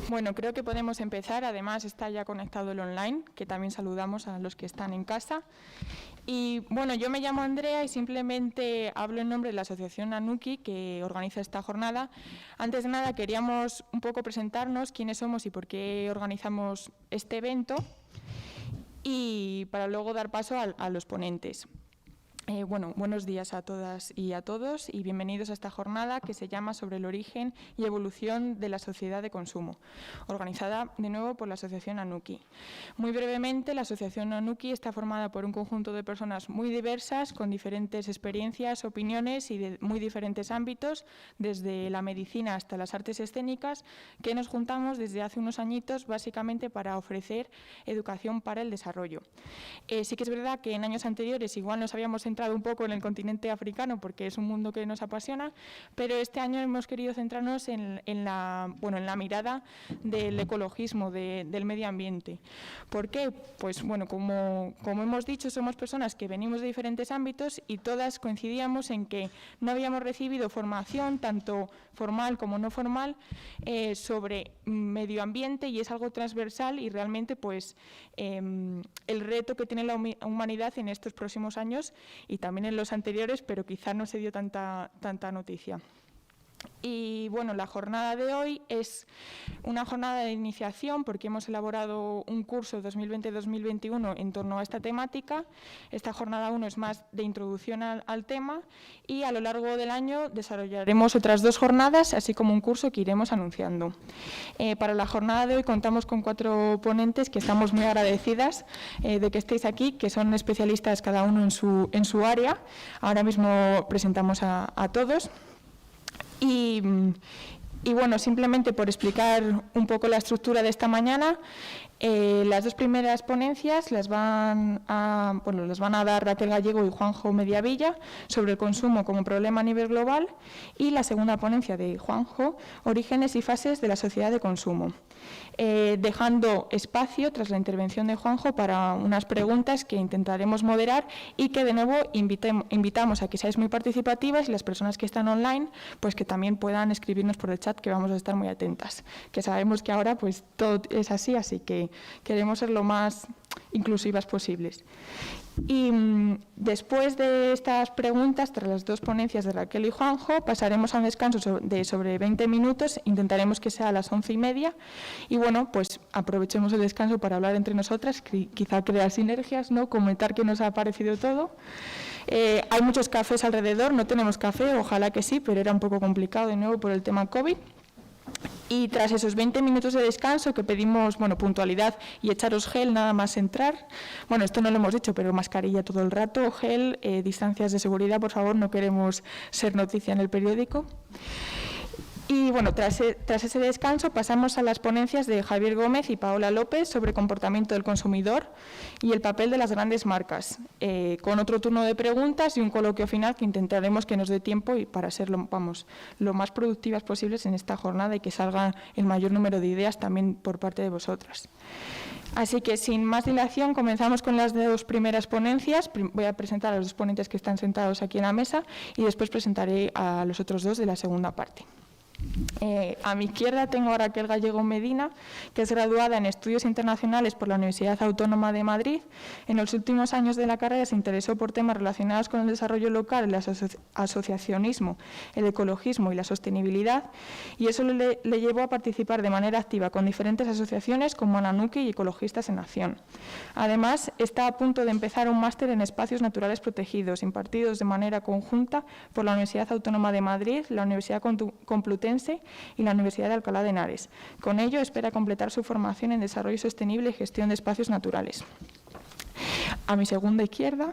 Bueno, creo que podemos empezar. Además, está ya conectado el online, que también saludamos a los que están en casa. Y bueno, yo me llamo Andrea y simplemente hablo en nombre de la Asociación Anuki, que organiza esta jornada. Antes de nada, queríamos un poco presentarnos quiénes somos y por qué organizamos este evento, y para luego dar paso a los ponentes. Bueno, buenos días a todas y a todos y bienvenidos a esta jornada que se llama Sobre el origen y evolución de la sociedad de consumo, organizada de nuevo por la Asociación Anuki. Muy brevemente, la Asociación Anuki está formada por un conjunto de personas muy diversas, con diferentes experiencias, opiniones y de muy diferentes ámbitos, desde la medicina hasta las artes escénicas, que nos juntamos desde hace unos añitos básicamente para ofrecer educación para el desarrollo. Sí que es verdad que en años anteriores igual nos habíamos centrado un poco en el continente africano porque es un mundo que nos apasiona, pero este año hemos querido centrarnos en la mirada del ecologismo, del medio ambiente. ¿Por qué? Pues bueno, como hemos dicho, somos personas que venimos de diferentes ámbitos y todas coincidíamos en que no habíamos recibido formación, tanto formal como no formal, sobre medio ambiente, y es algo transversal y realmente pues el reto que tiene la humanidad en estos próximos años y también en los anteriores, pero quizá no se dio tanta noticia. Y bueno, la jornada de hoy es una jornada de iniciación porque hemos elaborado un curso 2020-2021 en torno a esta temática. Esta jornada 1 es más de introducción al tema y a lo largo del año desarrollaremos otras 2 jornadas, así como un curso que iremos anunciando. Para la jornada de hoy contamos con 4 ponentes que estamos muy agradecidas de que estéis aquí, que son especialistas cada uno en su área. Ahora mismo presentamos a todos. Y bueno, simplemente por explicar un poco la estructura de esta mañana, las 2 primeras ponencias las van a dar Raquel Gallego y Juanjo Mediavilla sobre el consumo como problema a nivel global, y la segunda ponencia de Juanjo, Orígenes y fases de la sociedad de consumo. Dejando espacio, tras la intervención de Juanjo, para unas preguntas que intentaremos moderar y que de nuevo invitamos a que seáis muy participativas, y las personas que están online pues que también puedan escribirnos por el chat, que vamos a estar muy atentas, que sabemos que ahora pues todo es así que queremos ser lo más inclusivas posibles. Y después de estas preguntas, tras las 2 ponencias de Raquel y Juanjo, pasaremos a un descanso de sobre 20 minutos, intentaremos que sea a las 11:30, y bueno, pues aprovechemos el descanso para hablar entre nosotras, quizá crear sinergias, ¿no? Comentar qué nos ha parecido todo. Hay muchos cafés alrededor, no tenemos café, ojalá que sí, pero era un poco complicado de nuevo por el tema COVID. Y tras esos 20 minutos de descanso, que pedimos puntualidad y echaros gel nada más entrar, esto no lo hemos dicho, pero mascarilla todo el rato, gel, distancias de seguridad, por favor, no queremos ser noticia en el periódico. Y bueno, tras ese descanso pasamos a las ponencias de Javier Gómez y Paola López sobre comportamiento del consumidor y el papel de las grandes marcas, con otro turno de preguntas y un coloquio final que intentaremos que nos dé tiempo y para ser lo más productivas posibles en esta jornada y que salga el mayor número de ideas también por parte de vosotras. Así que sin más dilación comenzamos con las 2 primeras ponencias. Voy a presentar a los 2 ponentes que están sentados aquí en la mesa y después presentaré a los otros 2 de la segunda parte. A mi izquierda tengo a Raquel Gallego Medina, que es graduada en Estudios Internacionales por la Universidad Autónoma de Madrid. En los últimos años de la carrera se interesó por temas relacionados con el desarrollo local, el asociacionismo, el ecologismo y la sostenibilidad, y eso le llevó a participar de manera activa con diferentes asociaciones como Ananuki y Ecologistas en Acción. Además, está a punto de empezar un máster en espacios naturales protegidos, impartidos de manera conjunta por la Universidad Autónoma de Madrid, la Universidad Complutense y la Universidad de Alcalá de Henares. Con ello, espera completar su formación en desarrollo sostenible y gestión de espacios naturales. A mi segunda izquierda,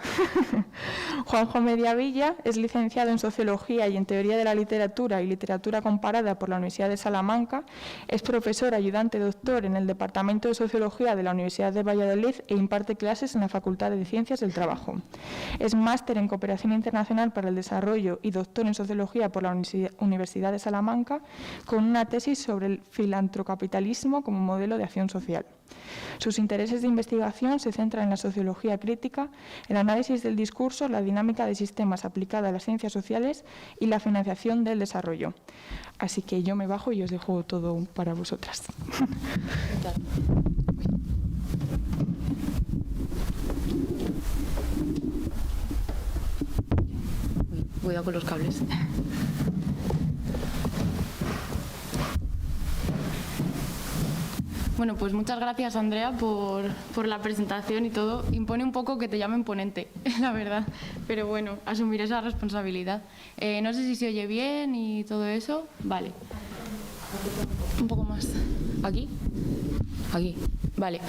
Juanjo Mediavilla es licenciado en Sociología y en Teoría de la Literatura y Literatura Comparada por la Universidad de Salamanca. Es profesor ayudante doctor en el Departamento de Sociología de la Universidad de Valladolid e imparte clases en la Facultad de Ciencias del Trabajo. Es máster en Cooperación Internacional para el Desarrollo y doctor en Sociología por la Universidad de Salamanca, con una tesis sobre el filantrocapitalismo como modelo de acción social. Sus intereses de investigación se centran en la sociología crítica, el análisis del discurso, la dinámica de sistemas aplicada a las ciencias sociales y la financiación del desarrollo. Así que yo me bajo y os dejo todo para vosotras. Cuidado con los cables. Bueno, pues muchas gracias, Andrea, por la presentación y todo. Impone un poco que te llamen ponente, la verdad, pero bueno, asumir esa responsabilidad. No sé si se oye bien y todo eso. Vale. Un poco más. ¿Aquí? Aquí. Vale.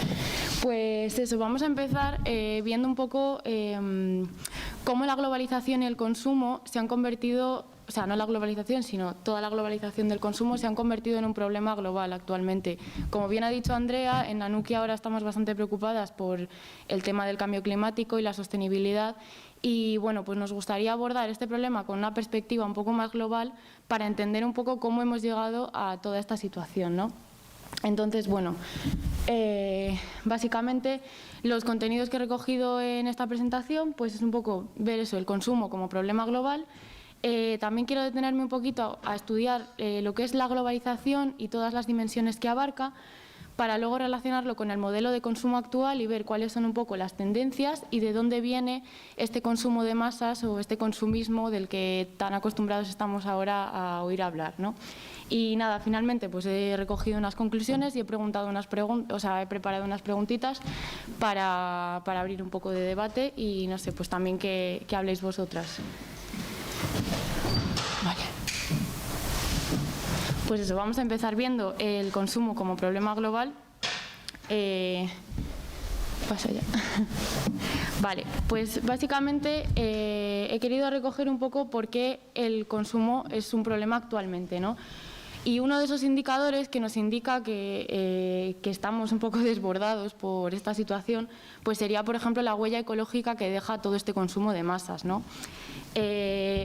Pues eso, vamos a empezar viendo un poco cómo la globalización y el consumo se han convertido, o sea, no la globalización, sino toda la globalización del consumo se han convertido en un problema global actualmente. Como bien ha dicho Andrea, en Anuki ahora estamos bastante preocupadas por el tema del cambio climático y la sostenibilidad y bueno, pues nos gustaría abordar este problema con una perspectiva un poco más global para entender un poco cómo hemos llegado a toda esta situación, ¿no? Entonces, bueno, básicamente los contenidos que he recogido en esta presentación pues es un poco ver eso, el consumo como problema global. También quiero detenerme un poquito a estudiar lo que es la globalización y todas las dimensiones que abarca para luego relacionarlo con el modelo de consumo actual y ver cuáles son un poco las tendencias y de dónde viene este consumo de masas o este consumismo del que tan acostumbrados estamos ahora a oír hablar, ¿no? Y nada, finalmente pues he recogido unas conclusiones y he preparado unas preguntitas para abrir un poco de debate y no sé, pues también que habléis vosotras. Vale. Pues eso, vamos a empezar viendo el consumo como problema global. Paso ya. Vale, pues básicamente he querido recoger un poco por qué el consumo es un problema actualmente, ¿no? Y uno de esos indicadores que nos indica que estamos un poco desbordados por esta situación, pues sería, por ejemplo, la huella ecológica que deja todo este consumo de masas, ¿no?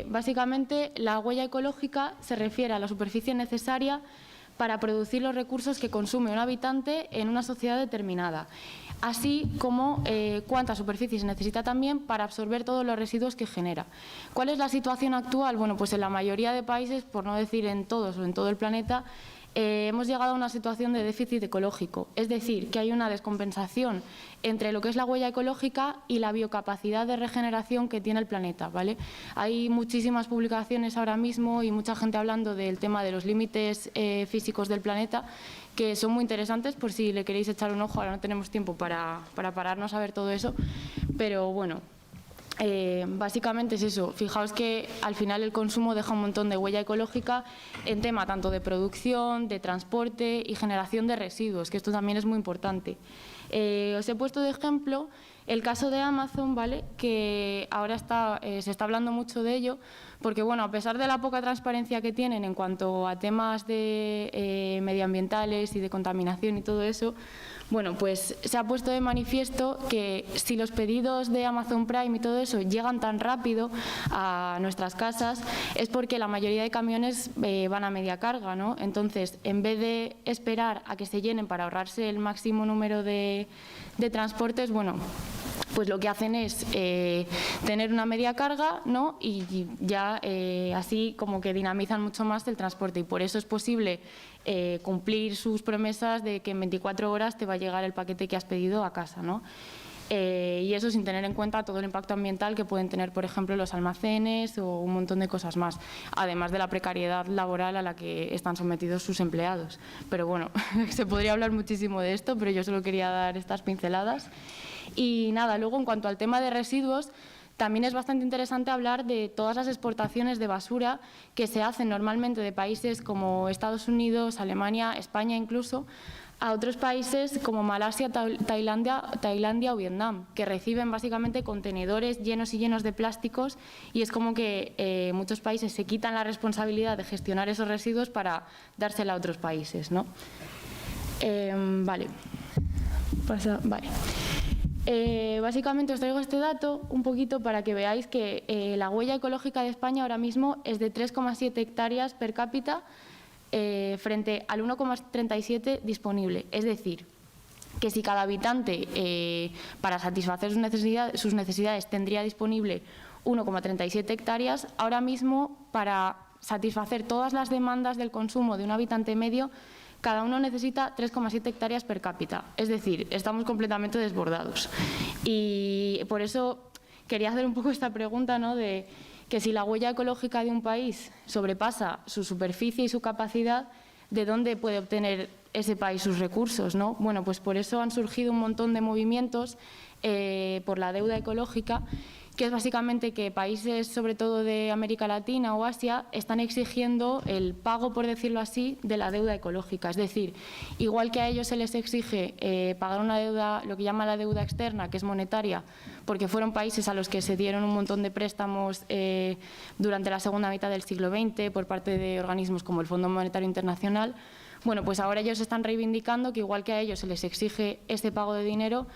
Básicamente, la huella ecológica se refiere a la superficie necesaria para producir los recursos que consume un habitante en una sociedad determinada, así como cuánta superficie se necesita también para absorber todos los residuos que genera. ¿Cuál es la situación actual? Bueno, pues en la mayoría de países, por no decir en todos o en todo el planeta, hemos llegado a una situación de déficit ecológico, es decir, que hay una descompensación entre lo que es la huella ecológica y la biocapacidad de regeneración que tiene el planeta, ¿vale? Hay muchísimas publicaciones ahora mismo y mucha gente hablando del tema de los límites físicos del planeta que son muy interesantes por si le queréis echar un ojo. Ahora no tenemos tiempo para pararnos a ver todo eso, pero bueno. Básicamente es eso, fijaos que al final el consumo deja un montón de huella ecológica en tema tanto de producción, de transporte y generación de residuos, que esto también es muy importante. Os he puesto de ejemplo el caso de Amazon, ¿vale? Que ahora se está hablando mucho de ello, porque bueno, a pesar de la poca transparencia que tienen en cuanto a temas de medioambientales y de contaminación y todo eso, bueno, pues se ha puesto de manifiesto que si los pedidos de Amazon Prime y todo eso llegan tan rápido a nuestras casas es porque la mayoría de camiones van a media carga, ¿no? Entonces, en vez de esperar a que se llenen para ahorrarse el máximo número de transportes, bueno, pues lo que hacen es tener una media carga, ¿no? Y ya así como que dinamizan mucho más el transporte y por eso es posible cumplir sus promesas de que en 24 horas te va a llegar el paquete que has pedido a casa, ¿no? Y eso sin tener en cuenta todo el impacto ambiental que pueden tener, por ejemplo, los almacenes o un montón de cosas más, además de la precariedad laboral a la que están sometidos sus empleados. Pero bueno, se podría hablar muchísimo de esto, pero yo solo quería dar estas pinceladas. Y nada, luego en cuanto al tema de residuos, también es bastante interesante hablar de todas las exportaciones de basura que se hacen normalmente de países como Estados Unidos, Alemania, España incluso, a otros países como Malasia, Tailandia o Vietnam, que reciben básicamente contenedores llenos y llenos de plásticos y es como que muchos países se quitan la responsabilidad de gestionar esos residuos para dársela a otros países, ¿no? Vale. Vale. Básicamente os traigo este dato un poquito para que veáis que la huella ecológica de España ahora mismo es de 3,7 hectáreas per cápita frente al 1,37 disponible. Es decir, que si cada habitante para satisfacer sus necesidades tendría disponible 1,37 hectáreas. Ahora mismo, para satisfacer todas las demandas del consumo de un habitante medio, cada uno necesita 3,7 hectáreas per cápita. Es decir, estamos completamente desbordados. Y por eso quería hacer un poco esta pregunta, ¿no?, de que si la huella ecológica de un país sobrepasa su superficie y su capacidad, ¿de dónde puede obtener ese país sus recursos, ¿no? Bueno, pues por eso han surgido un montón de movimientos por la deuda ecológica, que es básicamente que países, sobre todo de América Latina o Asia, están exigiendo el pago, por decirlo así, de la deuda ecológica. Es decir, igual que a ellos se les exige pagar una deuda, lo que llama la deuda externa, que es monetaria, porque fueron países a los que se dieron un montón de préstamos durante la segunda mitad del siglo XX por parte de organismos como el Fondo Monetario Internacional. Bueno, pues ahora ellos están reivindicando que igual que a ellos se les exige este pago de dinero,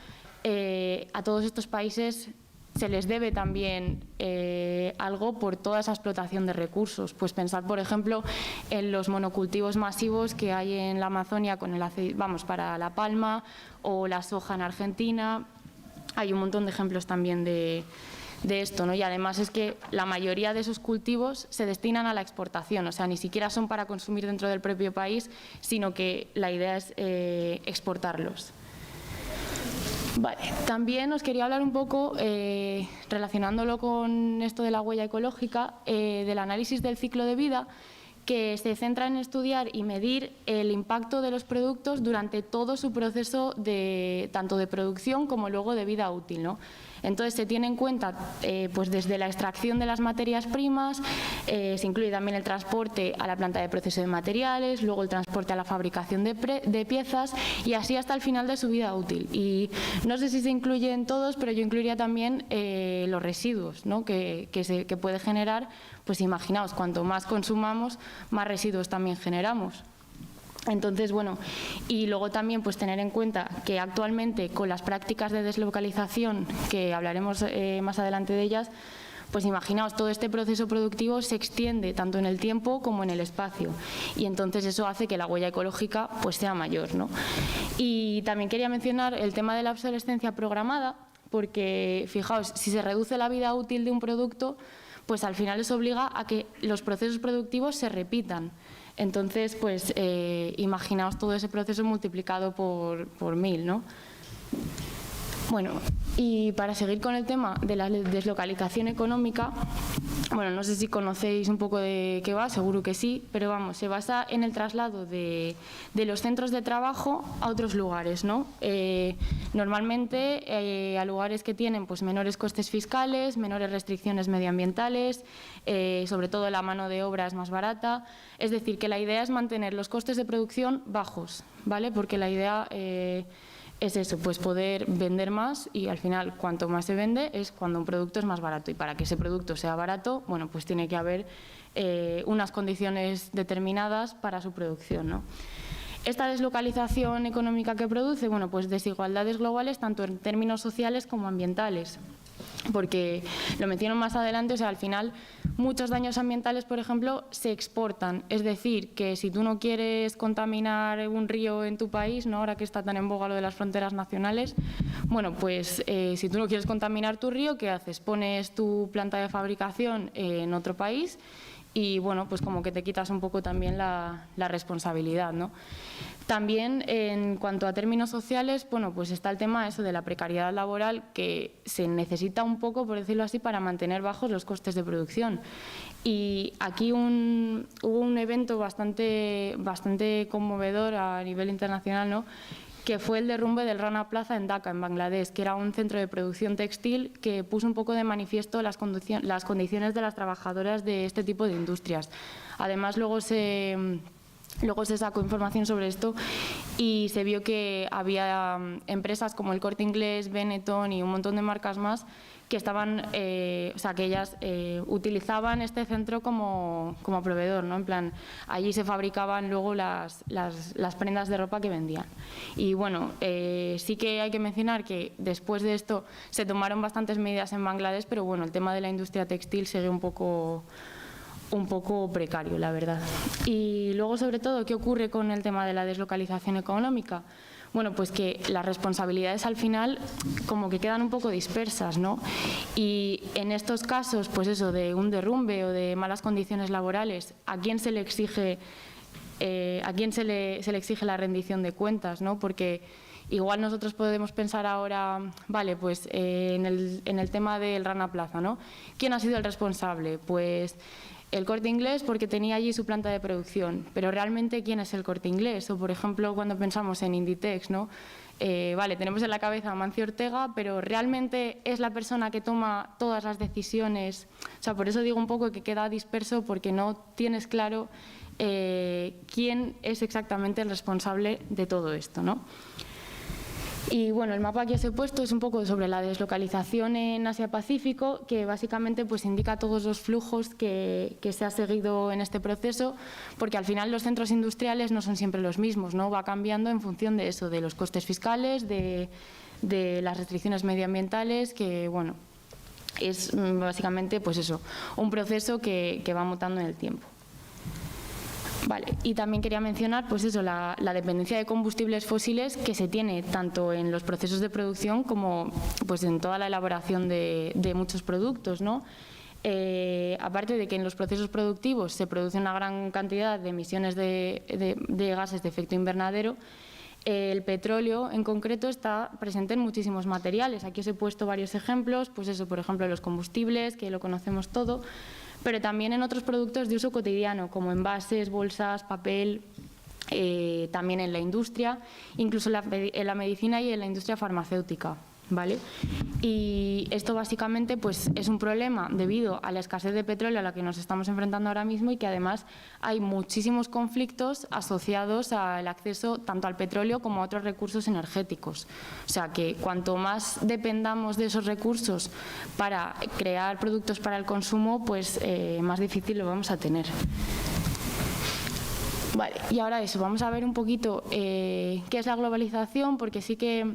a todos estos países se les debe también algo por toda esa explotación de recursos. Pues pensar, por ejemplo, en los monocultivos masivos que hay en la Amazonia con el aceite, para la palma, o la soja en Argentina. Hay un montón de ejemplos también de esto, ¿no? Y además es que la mayoría de esos cultivos se destinan a la exportación, o sea, ni siquiera son para consumir dentro del propio país, sino que la idea es exportarlos. Vale. También os quería hablar un poco, relacionándolo con esto de la huella ecológica, del análisis del ciclo de vida, que se centra en estudiar y medir el impacto de los productos durante todo su proceso tanto de producción como luego de vida útil, ¿no? Entonces se tiene en cuenta pues desde la extracción de las materias primas, se incluye también el transporte a la planta de proceso de materiales, luego el transporte a la fabricación de piezas y así hasta el final de su vida útil. Y no sé si se incluyen todos, pero yo incluiría también los residuos, ¿no?, que puede generar. Pues imaginaos, cuanto más consumamos, más residuos también generamos. Entonces, bueno, y luego también pues tener en cuenta que actualmente con las prácticas de deslocalización, que hablaremos más adelante de ellas, pues imaginaos, todo este proceso productivo se extiende tanto en el tiempo como en el espacio y entonces eso hace que la huella ecológica pues sea mayor, ¿no? Y también quería mencionar el tema de la obsolescencia programada, porque fijaos, si se reduce la vida útil de un producto, pues al final les obliga a que los procesos productivos se repitan. Entonces, pues imaginaos todo ese proceso multiplicado por 1000, ¿no? Bueno, y para seguir con el tema de la deslocalización económica, bueno, no sé si conocéis un poco de qué va, seguro que sí, pero vamos, se basa en el traslado de los centros de trabajo a otros lugares, ¿no? Normalmente a lugares que tienen pues menores costes fiscales, menores restricciones medioambientales, sobre todo la mano de obra es más barata, es decir, que la idea es mantener los costes de producción bajos, ¿vale? Porque la idea es eso, pues poder vender más y al final cuanto más se vende es cuando un producto es más barato y para que ese producto sea barato, bueno, pues tiene que haber unas condiciones determinadas para su producción, ¿no? Esta deslocalización económica que produce, bueno, pues desigualdades globales tanto en términos sociales como ambientales. Porque lo menciono más adelante, o sea, al final muchos daños ambientales, por ejemplo, se exportan. Es decir, que si tú no quieres contaminar un río en tu país, ¿no?, ahora que está tan en boga lo de las fronteras nacionales, bueno, pues si tú no quieres contaminar tu río, ¿qué haces? Pones tu planta de fabricación en otro país y, bueno, pues como que te quitas un poco también la responsabilidad, ¿no? También, en cuanto a términos sociales, bueno, pues está el tema eso de la precariedad laboral, que se necesita un poco, por decirlo así, para mantener bajos los costes de producción. Y aquí hubo un evento bastante conmovedor a nivel internacional, ¿no?, que fue el derrumbe del Rana Plaza en Dhaka, en Bangladesh, que era un centro de producción textil que puso un poco de manifiesto las condiciones de las trabajadoras de este tipo de industrias. Además, luego se sacó información sobre esto y se vio que había empresas como el Corte Inglés, Benetton y un montón de marcas más que estaban, o sea, que ellas utilizaban este centro como proveedor, ¿no? En plan, allí se fabricaban luego las prendas de ropa que vendían. Y bueno, sí que hay que mencionar que después de esto se tomaron bastantes medidas en Bangladesh, pero bueno, el tema de la industria textil sigue un poco precario, la verdad. Y luego, sobre todo, ¿qué ocurre con el tema de la deslocalización económica? bueno, pues que las responsabilidades al final como que quedan un poco dispersas, ¿no? Y en estos casos, pues eso, de un derrumbe o de malas condiciones laborales, ¿a quién se le exige, se le exige la rendición de cuentas, ¿no? Porque igual nosotros podemos pensar ahora, vale, pues en el tema del Rana Plaza, ¿no? ¿Quién ha sido el responsable? Pues el Corte Inglés, porque tenía allí su planta de producción, pero realmente ¿quién es el Corte Inglés? O por ejemplo cuando pensamos en Inditex, ¿no? Vale, tenemos en la cabeza a Amancio Ortega, pero realmente es la persona que toma todas las decisiones. O sea, por eso digo un poco que queda disperso, porque no tienes claro quién es exactamente el responsable de todo esto, ¿no? Y bueno, el mapa que os he puesto es un poco sobre la deslocalización en Asia-Pacífico, que básicamente pues indica todos los flujos que se ha seguido en este proceso, porque al final los centros industriales no son siempre los mismos, ¿no? Va cambiando en función de eso, de los costes fiscales, de las restricciones medioambientales, que bueno, es básicamente pues eso, un proceso que va mutando en el tiempo. Vale, y también quería mencionar pues eso, la dependencia de combustibles fósiles que se tiene tanto en los procesos de producción como pues en toda la elaboración de muchos productos, ¿no? Aparte de que en los procesos productivos se produce una gran cantidad de emisiones de gases de efecto invernadero, el petróleo en concreto está presente en muchísimos materiales. Aquí os he puesto varios ejemplos, pues eso, por ejemplo, los combustibles, que lo conocemos todo, pero también en otros productos de uso cotidiano, como envases, bolsas, papel, también en la industria, incluso en la medicina y en la industria farmacéutica, ¿vale? Y esto básicamente pues, es un problema debido a la escasez de petróleo a la que nos estamos enfrentando ahora mismo y que además hay muchísimos conflictos asociados al acceso tanto al petróleo como a otros recursos energéticos. O sea que cuanto más dependamos de esos recursos para crear productos para el consumo, pues más difícil lo vamos a tener. Vale, y ahora eso, vamos a ver un poquito qué es la globalización, porque sí que,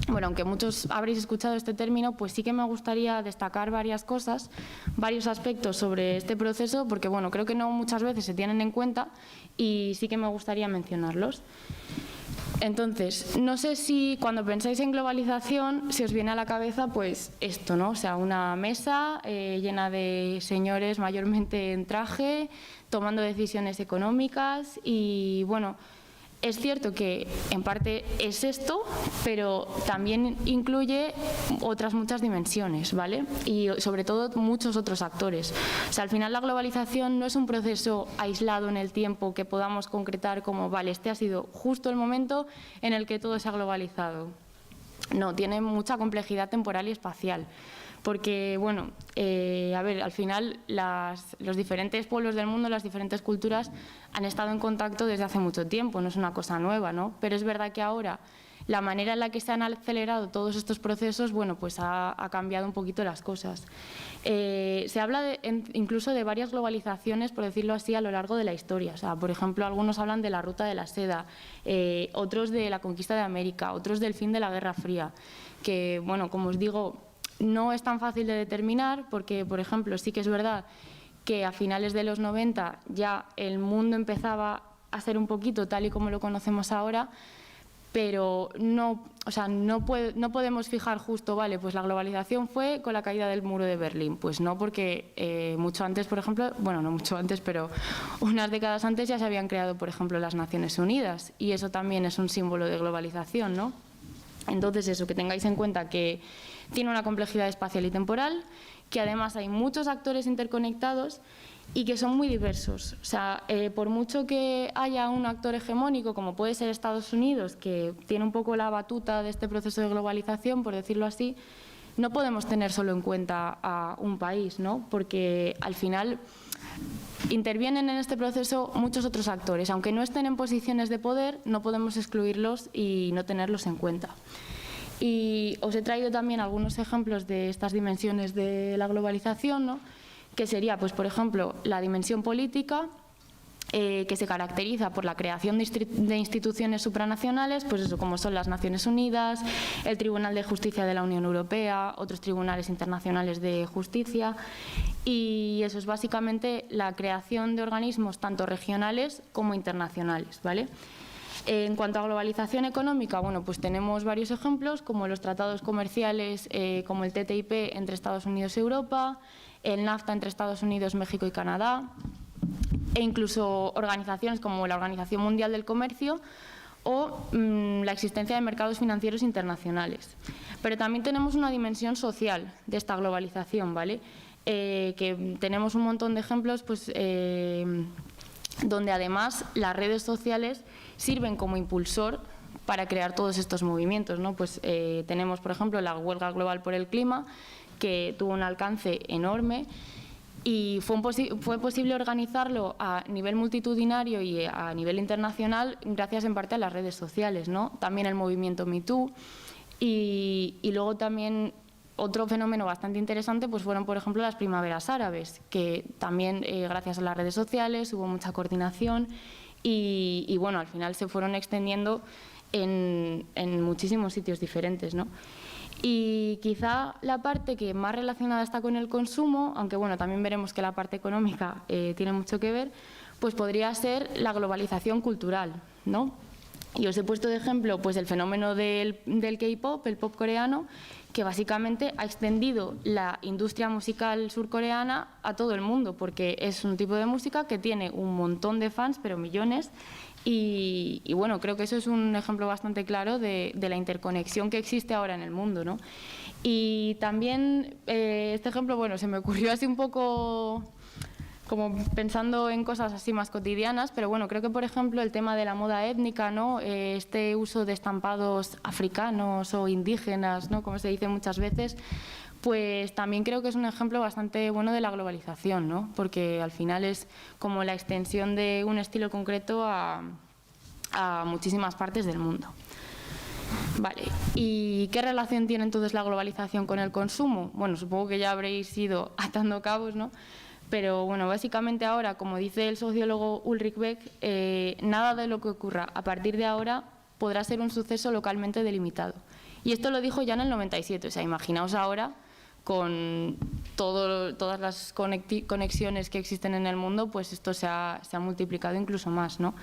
bueno, aunque muchos habréis escuchado este término, pues sí que me gustaría destacar varias cosas, varios aspectos sobre este proceso, porque bueno, creo que no muchas veces se tienen en cuenta y sí que me gustaría mencionarlos. Entonces, no sé si cuando pensáis en globalización se os viene a la cabeza pues esto, ¿no? O sea, una mesa llena de señores mayormente en traje, tomando decisiones económicas y bueno, es cierto que en parte es esto, pero también incluye otras muchas dimensiones, ¿vale? Y sobre todo muchos otros actores. O sea, al final la globalización no es un proceso aislado en el tiempo que podamos concretar como, vale, este ha sido justo el momento en el que todo se ha globalizado. No, tiene mucha complejidad temporal y espacial. Porque, bueno, a ver, al final los diferentes pueblos del mundo, las diferentes culturas han estado en contacto desde hace mucho tiempo, no es una cosa nueva, ¿no? Pero es verdad que ahora la manera en la que se han acelerado todos estos procesos, bueno, pues ha cambiado un poquito las cosas. Se habla incluso de varias globalizaciones, por decirlo así, a lo largo de la historia. O sea, por ejemplo, algunos hablan de la ruta de la seda, otros de la conquista de América, otros del fin de la Guerra Fría, que, bueno, como os digo, no es tan fácil de determinar porque, por ejemplo, sí que es verdad que a finales de los 90 ya el mundo empezaba a ser un poquito tal y como lo conocemos ahora, pero no, o sea, no podemos fijar justo, vale, pues la globalización fue con la caída del muro de Berlín. Pues no, porque mucho antes, por ejemplo, bueno, no mucho antes, pero unas décadas antes ya se habían creado, por ejemplo, las Naciones Unidas y eso también es un símbolo de globalización, ¿no? Entonces, eso, que tengáis en cuenta que tiene una complejidad espacial y temporal, que además hay muchos actores interconectados y que son muy diversos. O sea, por mucho que haya un actor hegemónico, como puede ser Estados Unidos, que tiene un poco la batuta de este proceso de globalización, por decirlo así, no podemos tener solo en cuenta a un país, ¿no? Porque al final intervienen en este proceso muchos otros actores. Aunque no estén en posiciones de poder, no podemos excluirlos y no tenerlos en cuenta. Y os he traído también algunos ejemplos de estas dimensiones de la globalización, ¿no? Que sería, pues, por ejemplo, la dimensión política, que se caracteriza por la creación de instituciones supranacionales, pues eso, como son las Naciones Unidas, el Tribunal de Justicia de la Unión Europea, otros tribunales internacionales de justicia, y eso es básicamente la creación de organismos tanto regionales como internacionales, ¿vale? En cuanto a globalización económica, bueno, pues tenemos varios ejemplos, como los tratados comerciales, como el TTIP entre Estados Unidos y Europa, el NAFTA entre Estados Unidos, México y Canadá, e incluso organizaciones como la Organización Mundial del Comercio o la existencia de mercados financieros internacionales. Pero también tenemos una dimensión social de esta globalización, ¿vale? Que tenemos un montón de ejemplos, pues, donde además las redes sociales sirven como impulsor para crear todos estos movimientos, ¿no? Pues tenemos, por ejemplo, la huelga global por el clima, que tuvo un alcance enorme y fue posible organizarlo a nivel multitudinario y a nivel internacional gracias en parte a las redes sociales, ¿no? También el movimiento Me Too y luego también otro fenómeno bastante interesante pues fueron, por ejemplo, las primaveras árabes, que también gracias a las redes sociales hubo mucha coordinación y bueno, al final se fueron extendiendo en muchísimos sitios diferentes, ¿no? Y quizá la parte que más relacionada está con el consumo, aunque bueno, también veremos que la parte económica tiene mucho que ver, pues podría ser la globalización cultural, ¿no? Y os he puesto de ejemplo pues el fenómeno del K-pop, el pop coreano, que básicamente ha extendido la industria musical surcoreana a todo el mundo, porque es un tipo de música que tiene un montón de fans, pero millones. Y bueno, creo que eso es un ejemplo bastante claro de la interconexión que existe ahora en el mundo, ¿no? Y también este ejemplo, bueno, se me ocurrió así un poco como pensando en cosas así más cotidianas, pero bueno, creo que por ejemplo el tema de la moda étnica, ¿no? Este uso de estampados africanos o indígenas, ¿no? Como se dice muchas veces, pues también creo que es un ejemplo bastante bueno de la globalización, ¿no? Porque al final es como la extensión de un estilo concreto a muchísimas partes del mundo. Vale, ¿y qué relación tiene entonces la globalización con el consumo? Bueno, supongo que ya habréis ido atando cabos, ¿no? Pero bueno, básicamente ahora, como dice el sociólogo Ulrich Beck, nada de lo que ocurra a partir de ahora podrá ser un suceso localmente delimitado. Y esto lo dijo ya en el 97, o sea, imaginaos ahora con todas las conexiones que existen en el mundo, pues esto se ha multiplicado incluso más, ¿no?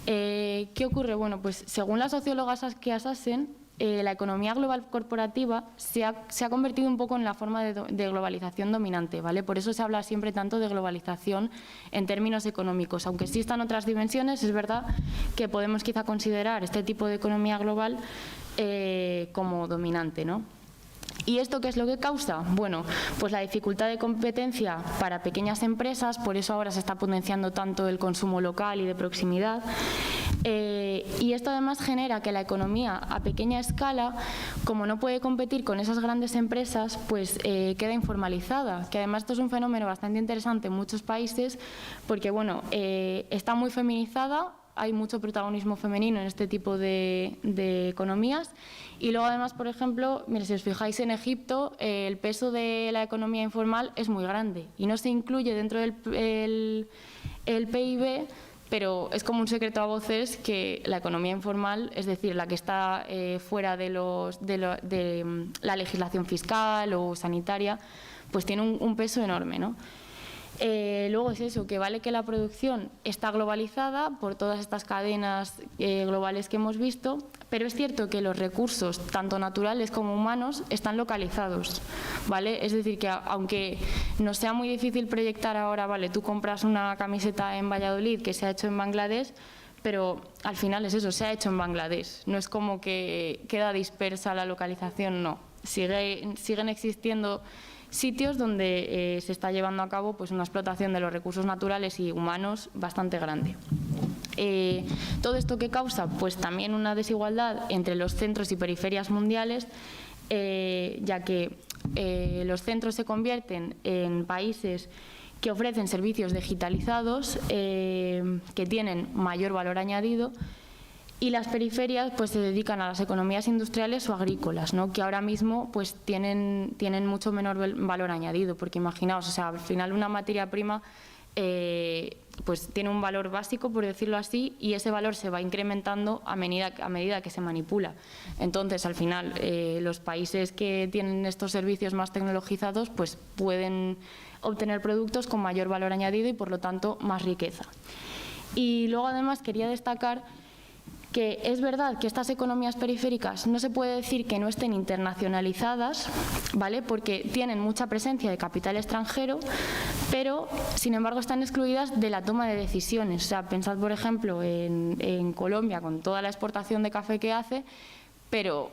¿Qué ocurre? Bueno, pues según la socióloga Saskia Sassen, la economía global corporativa se ha convertido un poco en la forma de globalización dominante, ¿vale? Por eso se habla siempre tanto de globalización en términos económicos. Aunque existan otras dimensiones, es verdad que podemos quizá considerar este tipo de economía global como dominante, ¿no? ¿Y esto qué es lo que causa? Bueno, pues la dificultad de competencia para pequeñas empresas, por eso ahora se está potenciando tanto el consumo local y de proximidad. Y esto además genera que la economía a pequeña escala, como no puede competir con esas grandes empresas, pues queda informalizada, que además esto es un fenómeno bastante interesante en muchos países porque bueno, está muy feminizada, hay mucho protagonismo femenino en este tipo de economías y luego además, por ejemplo, mire, si os fijáis en Egipto, el peso de la economía informal es muy grande y no se incluye dentro del el PIB, pero es como un secreto a voces que la economía informal, es decir, la que está fuera de la legislación fiscal o sanitaria, pues tiene un peso enorme, ¿no? Luego es eso, que vale que la producción está globalizada por todas estas cadenas globales que hemos visto, pero es cierto que los recursos, tanto naturales como humanos, están localizados, ¿vale? Es decir, que aunque nos sea muy difícil proyectar ahora, vale, tú compras una camiseta en Valladolid que se ha hecho en Bangladesh, pero al final es eso, se ha hecho en Bangladesh, no es como que queda dispersa la localización, no, siguen existiendo sitios donde se está llevando a cabo pues una explotación de los recursos naturales y humanos bastante grande. ¿Todo esto qué causa? Pues también una desigualdad entre los centros y periferias mundiales, ya que los centros se convierten en países que ofrecen servicios digitalizados, que tienen mayor valor añadido, y las periferias pues se dedican a las economías industriales o agrícolas, ¿no? Que ahora mismo pues tienen mucho menor valor añadido, porque imaginaos, o sea, al final una materia prima pues tiene un valor básico, por decirlo así, y ese valor se va incrementando a medida que se manipula. Entonces, al final, los países que tienen estos servicios más tecnologizados pues pueden obtener productos con mayor valor añadido y, por lo tanto, más riqueza. Y luego, además, quería destacar que es verdad que estas economías periféricas no se puede decir que no estén internacionalizadas, ¿vale? Porque tienen mucha presencia de capital extranjero, pero sin embargo están excluidas de la toma de decisiones. O sea, pensad por ejemplo en Colombia con toda la exportación de café que hace, pero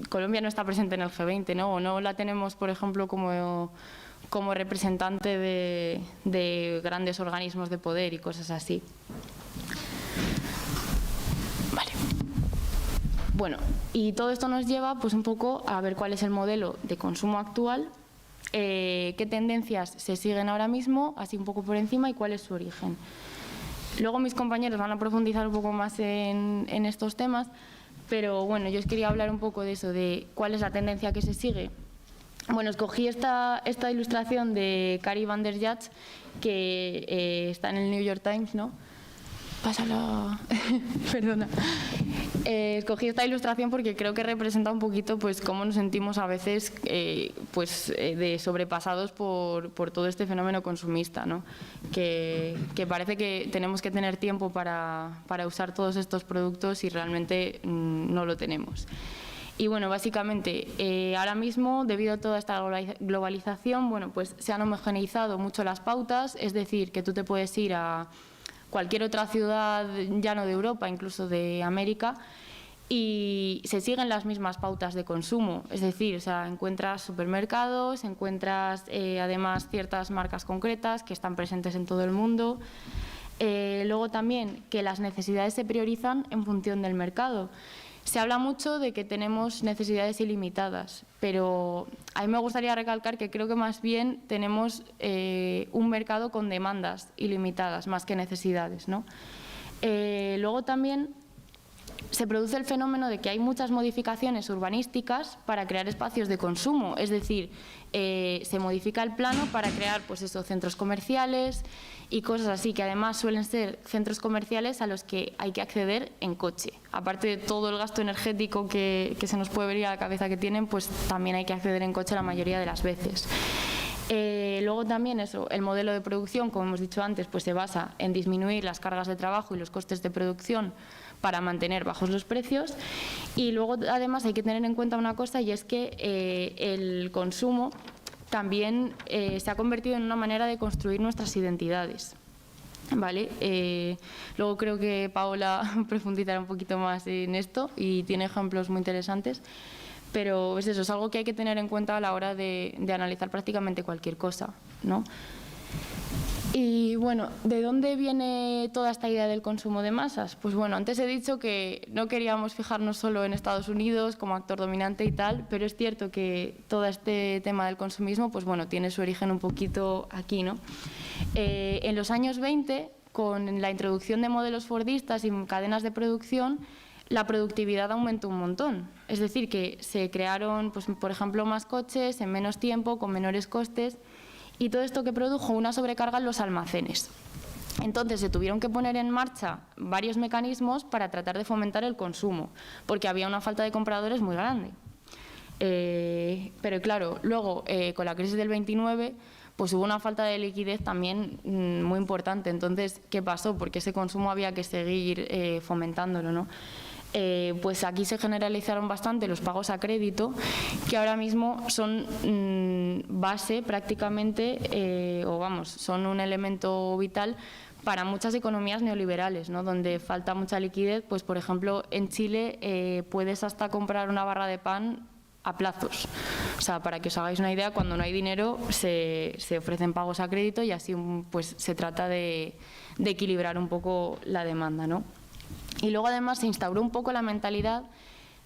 Colombia no está presente en el G20, ¿no? O no la tenemos, por ejemplo, como representante de grandes organismos de poder y cosas así. Vale. Bueno, y todo esto nos lleva pues un poco a ver cuál es el modelo de consumo actual, qué tendencias se siguen ahora mismo, así un poco por encima, y cuál es su origen. Luego mis compañeros van a profundizar un poco más en estos temas, pero bueno, yo os quería hablar un poco de eso, de cuál es la tendencia que se sigue. Bueno, escogí esta ilustración de Kari van der Jagt, que está en el New York Times, ¿no? Pásala, perdona. Escogí esta ilustración porque creo que representa un poquito pues cómo nos sentimos a veces de sobrepasados por todo este fenómeno consumista, ¿no? Que parece que tenemos que tener tiempo para usar todos estos productos y realmente no lo tenemos. Y bueno, básicamente, ahora mismo, debido a toda esta globalización, bueno, pues se han homogeneizado mucho las pautas, es decir, que tú te puedes ir a cualquier otra ciudad, ya no de Europa, incluso de América, y se siguen las mismas pautas de consumo, es decir, o sea, encuentras supermercados, encuentras además ciertas marcas concretas que están presentes en todo el mundo. Luego también que las necesidades se priorizan en función del mercado. Se habla mucho de que tenemos necesidades ilimitadas, pero a mí me gustaría recalcar que creo que más bien tenemos un mercado con demandas ilimitadas más que necesidades, ¿no? Luego también se produce el fenómeno de que hay muchas modificaciones urbanísticas para crear espacios de consumo, es decir, se modifica el plano para crear pues eso, centros comerciales y cosas así, que además suelen ser centros comerciales a los que hay que acceder en coche. Aparte de todo el gasto energético que se nos puede venir a la cabeza que tienen, pues también hay que acceder en coche la mayoría de las veces. Luego también eso, el modelo de producción, como hemos dicho antes, pues se basa en disminuir las cargas de trabajo y los costes de producción para mantener bajos los precios. Y luego además hay que tener en cuenta una cosa, y es que el consumo también se ha convertido en una manera de construir nuestras identidades, ¿vale? Luego creo que Paola profundizará un poquito más en esto y tiene ejemplos muy interesantes, pero es eso, es algo que hay que tener en cuenta a la hora de analizar prácticamente cualquier cosa, ¿no? Y bueno, ¿de dónde viene toda esta idea del consumo de masas? Pues bueno, antes he dicho que no queríamos fijarnos solo en Estados Unidos como actor dominante y tal, pero es cierto que todo este tema del consumismo, pues bueno, tiene su origen un poquito aquí, ¿no? En los años 20, con la introducción de modelos fordistas y cadenas de producción, la productividad aumentó un montón. Es decir, que se crearon, pues, por ejemplo, más coches en menos tiempo, con menores costes, y todo esto que produjo una sobrecarga en los almacenes. Entonces se tuvieron que poner en marcha varios mecanismos para tratar de fomentar el consumo, porque había una falta de compradores muy grande. Pero claro, luego con la crisis del 29 pues hubo una falta de liquidez también muy importante. Entonces, ¿qué pasó? Porque ese consumo había que seguir fomentándolo, ¿no? Pues aquí se generalizaron bastante los pagos a crédito, que ahora mismo son base prácticamente, o vamos, son un elemento vital para muchas economías neoliberales, ¿no? Donde falta mucha liquidez. Pues por ejemplo en Chile puedes hasta comprar una barra de pan a plazos. O sea, para que os hagáis una idea, cuando no hay dinero se ofrecen pagos a crédito y así pues se trata de equilibrar un poco la demanda, ¿no? Y luego además se instauró un poco la mentalidad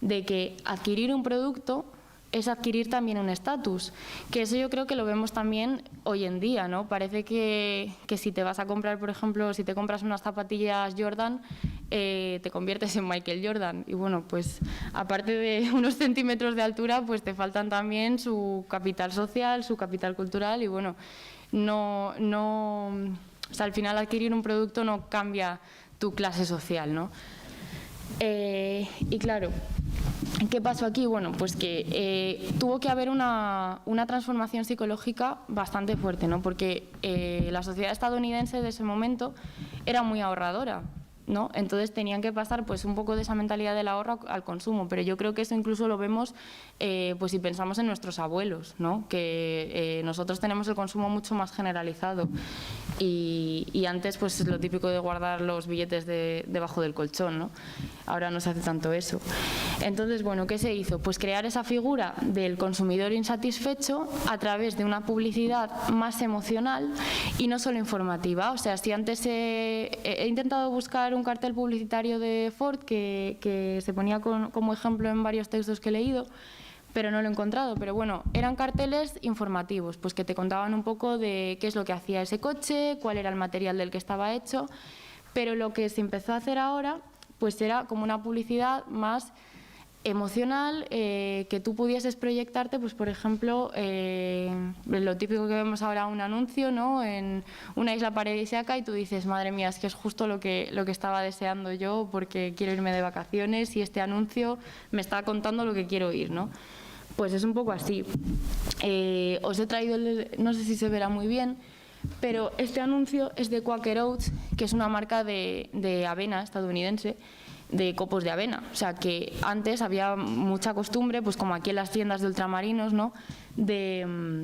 de que adquirir un producto es adquirir también un estatus, que eso yo creo que lo vemos también hoy en día, ¿no? Parece que si te vas a comprar, por ejemplo, si te compras unas zapatillas Jordan, te conviertes en Michael Jordan. Y bueno, pues aparte de unos centímetros de altura, pues te faltan también su capital social, su capital cultural y bueno, o sea, al final adquirir un producto no cambia tu clase social, ¿no? Y claro, ¿qué pasó aquí? Bueno, pues que tuvo que haber una transformación psicológica bastante fuerte, ¿no? Porque la sociedad estadounidense de ese momento era muy ahorradora. ¿no? Entonces tenían que pasar pues un poco de esa mentalidad del ahorro al consumo, pero yo creo que eso incluso lo vemos pues si pensamos en nuestros abuelos, ¿no? Que nosotros tenemos el consumo mucho más generalizado y antes pues lo típico de guardar los billetes debajo del colchón, ¿no? Ahora no se hace tanto eso. Entonces, bueno, ¿qué se hizo? Pues crear esa figura del consumidor insatisfecho a través de una publicidad más emocional y no solo informativa. O sea, si antes he intentado buscar un cartel publicitario de Ford que se ponía como ejemplo en varios textos que he leído, pero no lo he encontrado. Pero bueno, eran carteles informativos, pues que te contaban un poco de qué es lo que hacía ese coche, cuál era el material del que estaba hecho, pero lo que se empezó a hacer ahora pues era como una publicidad más emocional, que tú pudieses proyectarte, pues por ejemplo, lo típico que vemos ahora, un anuncio, ¿no? En una isla paradisíaca y tú dices, madre mía, es que es justo lo que estaba deseando yo porque quiero irme de vacaciones y este anuncio me está contando lo que quiero oír, ¿no? Pues es un poco así. Os he traído, no sé si se verá muy bien, pero este anuncio es de Quaker Oats, que es una marca de avena estadounidense, de copos de avena. O sea, que antes había mucha costumbre, pues como aquí en las tiendas de ultramarinos, ¿no? De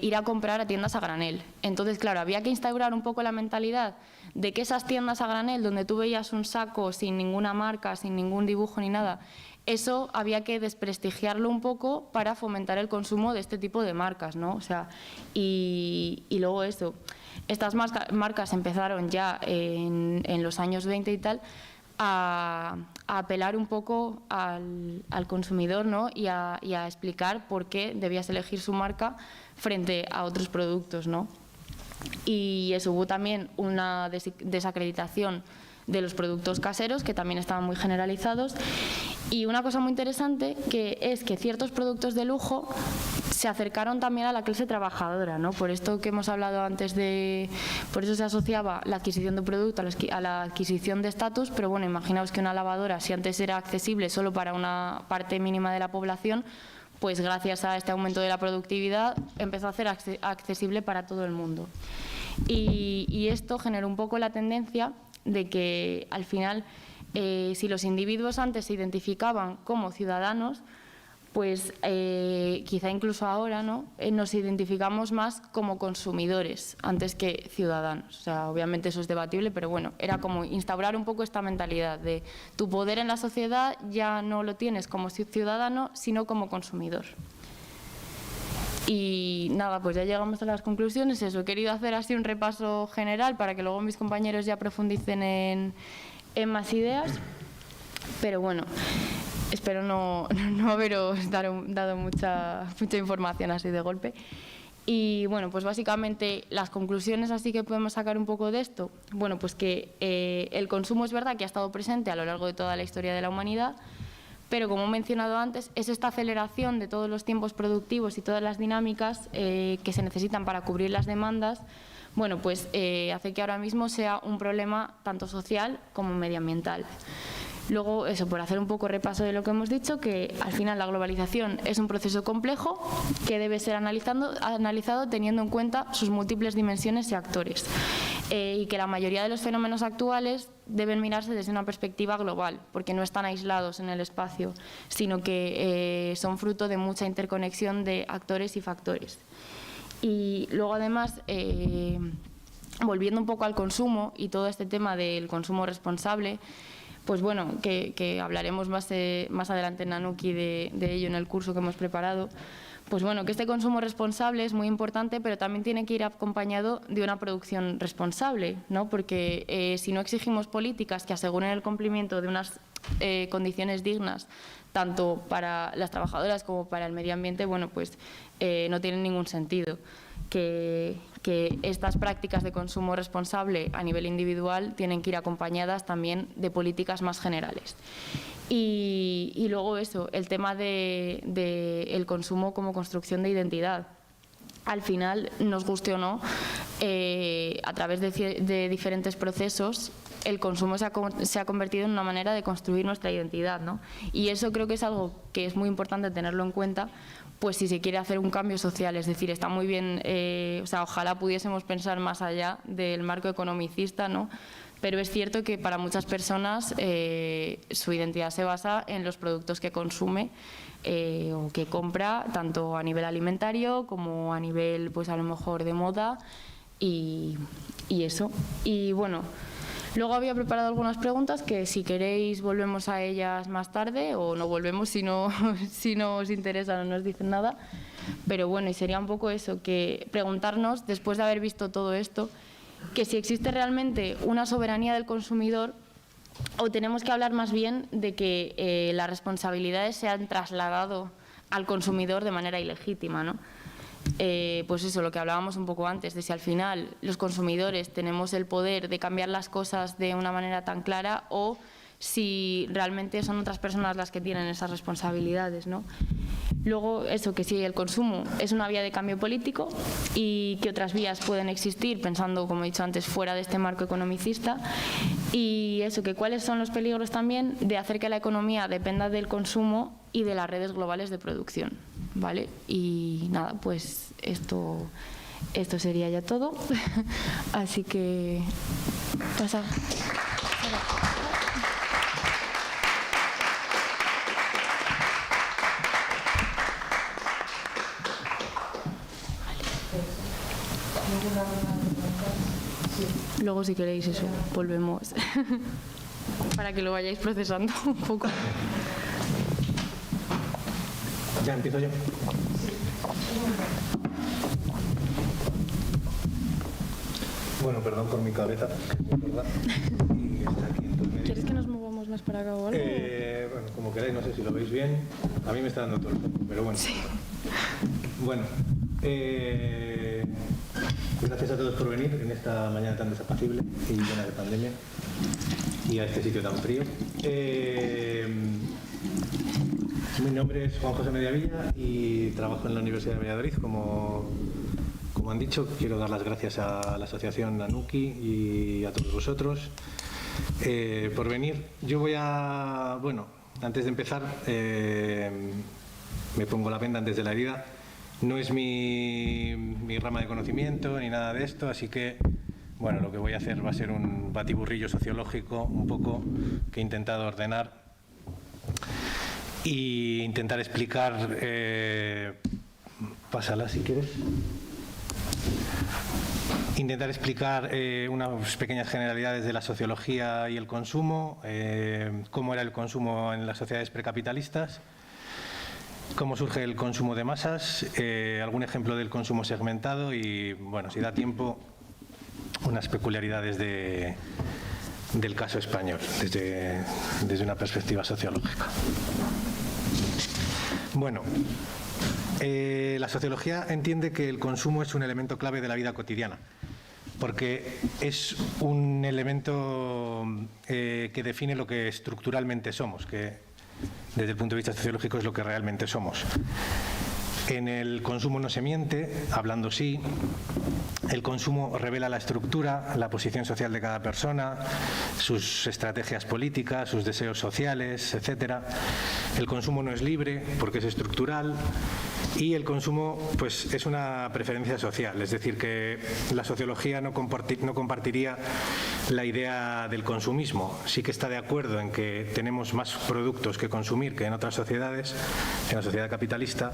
ir a comprar a tiendas a granel. Entonces, claro, había que instaurar un poco la mentalidad de que esas tiendas a granel, donde tú veías un saco sin ninguna marca, sin ningún dibujo ni nada, eso había que desprestigiarlo un poco para fomentar el consumo de este tipo de marcas, ¿no? O sea, y luego eso, estas marcas empezaron ya en los años 20 y tal, a apelar un poco al consumidor, ¿no? y a explicar por qué debías elegir su marca frente a otros productos, ¿no? Y eso, hubo también una desacreditación de los productos caseros, que también estaban muy generalizados. Y una cosa muy interesante que es que ciertos productos de lujo se acercaron también a la clase trabajadora, ¿no? Por esto que hemos hablado antes por eso se asociaba la adquisición de producto a la adquisición de estatus, pero bueno, imaginaos que una lavadora, si antes era accesible solo para una parte mínima de la población, pues gracias a este aumento de la productividad empezó a ser accesible para todo el mundo. Y esto generó un poco la tendencia de que al final, si los individuos antes se identificaban como ciudadanos, pues quizá incluso ahora, ¿no? Nos identificamos más como consumidores antes que ciudadanos. O sea, obviamente eso es debatible, pero bueno, era como instaurar un poco esta mentalidad de tu poder en la sociedad ya no lo tienes como ciudadano, sino como consumidor. Y nada, pues ya llegamos a las conclusiones. Eso, he querido hacer así un repaso general para que luego mis compañeros ya profundicen en más ideas, pero bueno, espero no haberos dado mucha información así de golpe. Y bueno, pues básicamente las conclusiones así que podemos sacar un poco de esto, bueno, pues que el consumo es verdad que ha estado presente a lo largo de toda la historia de la humanidad, pero como he mencionado antes, es esta aceleración de todos los tiempos productivos y todas las dinámicas que se necesitan para cubrir las demandas, bueno, pues hace que ahora mismo sea un problema tanto social como medioambiental. Luego, eso, por hacer un poco repaso de lo que hemos dicho, que al final la globalización es un proceso complejo que debe ser analizado teniendo en cuenta sus múltiples dimensiones y actores, y que la mayoría de los fenómenos actuales deben mirarse desde una perspectiva global, porque no están aislados en el espacio, sino que son fruto de mucha interconexión de actores y factores. Y luego, además, volviendo un poco al consumo y todo este tema del consumo responsable, pues bueno, que hablaremos más adelante en Anuki de ello en el curso que hemos preparado. Pues bueno, que este consumo responsable es muy importante, pero también tiene que ir acompañado de una producción responsable, ¿no? Porque si no exigimos políticas que aseguren el cumplimiento de unas condiciones dignas, tanto para las trabajadoras como para el medio ambiente, bueno, pues no tiene ningún sentido que estas prácticas de consumo responsable a nivel individual tienen que ir acompañadas también de políticas más generales. Y luego eso, el tema del consumo como construcción de identidad. Al final, nos guste o no, a través de diferentes procesos, el consumo se ha convertido en una manera de construir nuestra identidad, ¿no? Y eso creo que es algo que es muy importante tenerlo en cuenta, pues si se quiere hacer un cambio social. Es decir, está muy bien, o sea, ojalá pudiésemos pensar más allá del marco economicista, ¿no? Pero es cierto que para muchas personas su identidad se basa en los productos que consume o que compra, tanto a nivel alimentario como a nivel, pues a lo mejor de moda y eso. Y bueno, luego había preparado algunas preguntas que si queréis volvemos a ellas más tarde o no volvemos si no os interesa, no nos dicen nada. Pero bueno, y sería un poco eso, que preguntarnos, después de haber visto todo esto, que si existe realmente una soberanía del consumidor o tenemos que hablar más bien de que las responsabilidades se han trasladado al consumidor de manera ilegítima, ¿no? Pues eso, lo que hablábamos un poco antes, de si al final los consumidores tenemos el poder de cambiar las cosas de una manera tan clara o si realmente son otras personas las que tienen esas responsabilidades, ¿no? Luego, eso, que si el consumo es una vía de cambio político y que otras vías pueden existir, pensando, como he dicho antes, fuera de este marco economicista. Y eso, que cuáles son los peligros también de hacer que la economía dependa del consumo y de las redes globales de producción, ¿vale? Y nada, pues esto sería ya todo. Así que pasa. Luego, si queréis eso, volvemos para que lo vayáis procesando un poco. ¿Ya empiezo yo? Bueno, perdón por mi cabeza, que es muy gorda y está aquí en todo medio. ¿Quieres que nos movamos más para acá o algo? Bueno, como queráis, no sé si lo veis bien. A mí me está dando todo el foco, pero bueno. Sí. Bueno, gracias a todos por venir en esta mañana tan desapacible y llena de pandemia y a este sitio tan frío. Mi nombre es Juan José Mediavilla y trabajo en la Universidad de Valladolid. Como han dicho, quiero dar las gracias a la asociación Anuki y a todos vosotros por venir. Yo voy a, bueno, antes de empezar, me pongo la venda antes de la herida. No es mi rama de conocimiento ni nada de esto, así que bueno, lo que voy a hacer va a ser un batiburrillo sociológico un poco que he intentado ordenar y intentar explicar, pásala si quieres, intentar explicar unas pequeñas generalidades de la sociología y el consumo, cómo era el consumo en las sociedades precapitalistas, cómo surge el consumo de masas, algún ejemplo del consumo segmentado y, bueno, si da tiempo, unas peculiaridades del caso español desde una perspectiva sociológica. Bueno, la sociología entiende que el consumo es un elemento clave de la vida cotidiana, porque es un elemento que define lo que estructuralmente somos, que desde el punto de vista sociológico es lo que realmente somos. En el consumo no se miente, hablando sí. El consumo revela la estructura, la posición social de cada persona, sus estrategias políticas, sus deseos sociales, etc. El consumo no es libre porque es estructural y el consumo, pues, es una preferencia social, es decir, que la sociología no compartiría la idea del consumismo. Sí que está de acuerdo en que tenemos más productos que consumir que en otras sociedades, en la sociedad capitalista,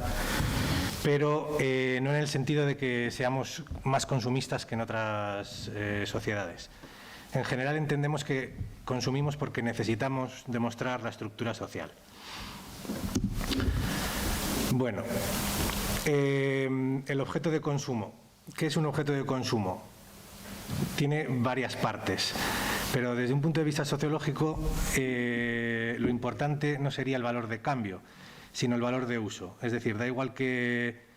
pero no en el sentido de que seamos más consumistas que en otras sociedades. En general entendemos que consumimos porque necesitamos demostrar la estructura social. Bueno, el objeto de consumo. ¿Qué es un objeto de consumo? Tiene varias partes, pero desde un punto de vista sociológico lo importante no sería el valor de cambio, sino el valor de uso. Es decir, da igual que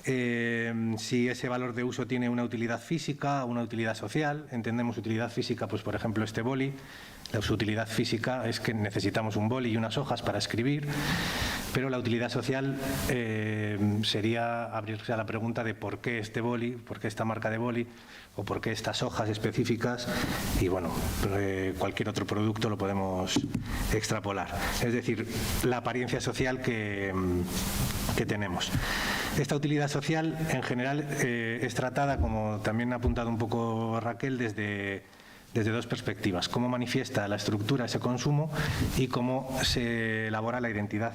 si ese valor de uso tiene una utilidad física o una utilidad social. Entendemos utilidad física, pues por ejemplo este boli. Su utilidad física es que necesitamos un boli y unas hojas para escribir, pero la utilidad social sería abrirse a la pregunta de por qué este boli, por qué esta marca de boli o por qué estas hojas específicas, y bueno, cualquier otro producto lo podemos extrapolar. Es decir, la apariencia social que tenemos. Esta utilidad social en general es tratada, como también ha apuntado un poco Raquel, desde desde dos perspectivas: cómo manifiesta la estructura ese consumo y cómo se elabora la identidad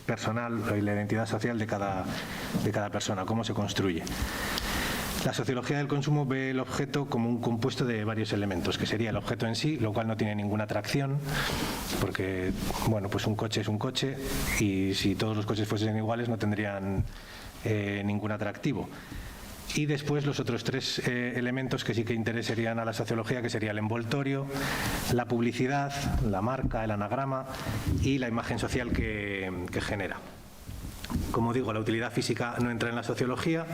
personal y la identidad social de cada persona, cómo se construye. La sociología del consumo ve el objeto como un compuesto de varios elementos, que sería el objeto en sí, lo cual no tiene ninguna atracción, porque bueno, pues un coche es un coche y si todos los coches fuesen iguales no tendrían ningún atractivo. Y después los otros tres elementos que sí que interesarían a la sociología, que sería el envoltorio, la publicidad, la marca, el anagrama y la imagen social que genera. Como digo, la utilidad física no entra en la sociología.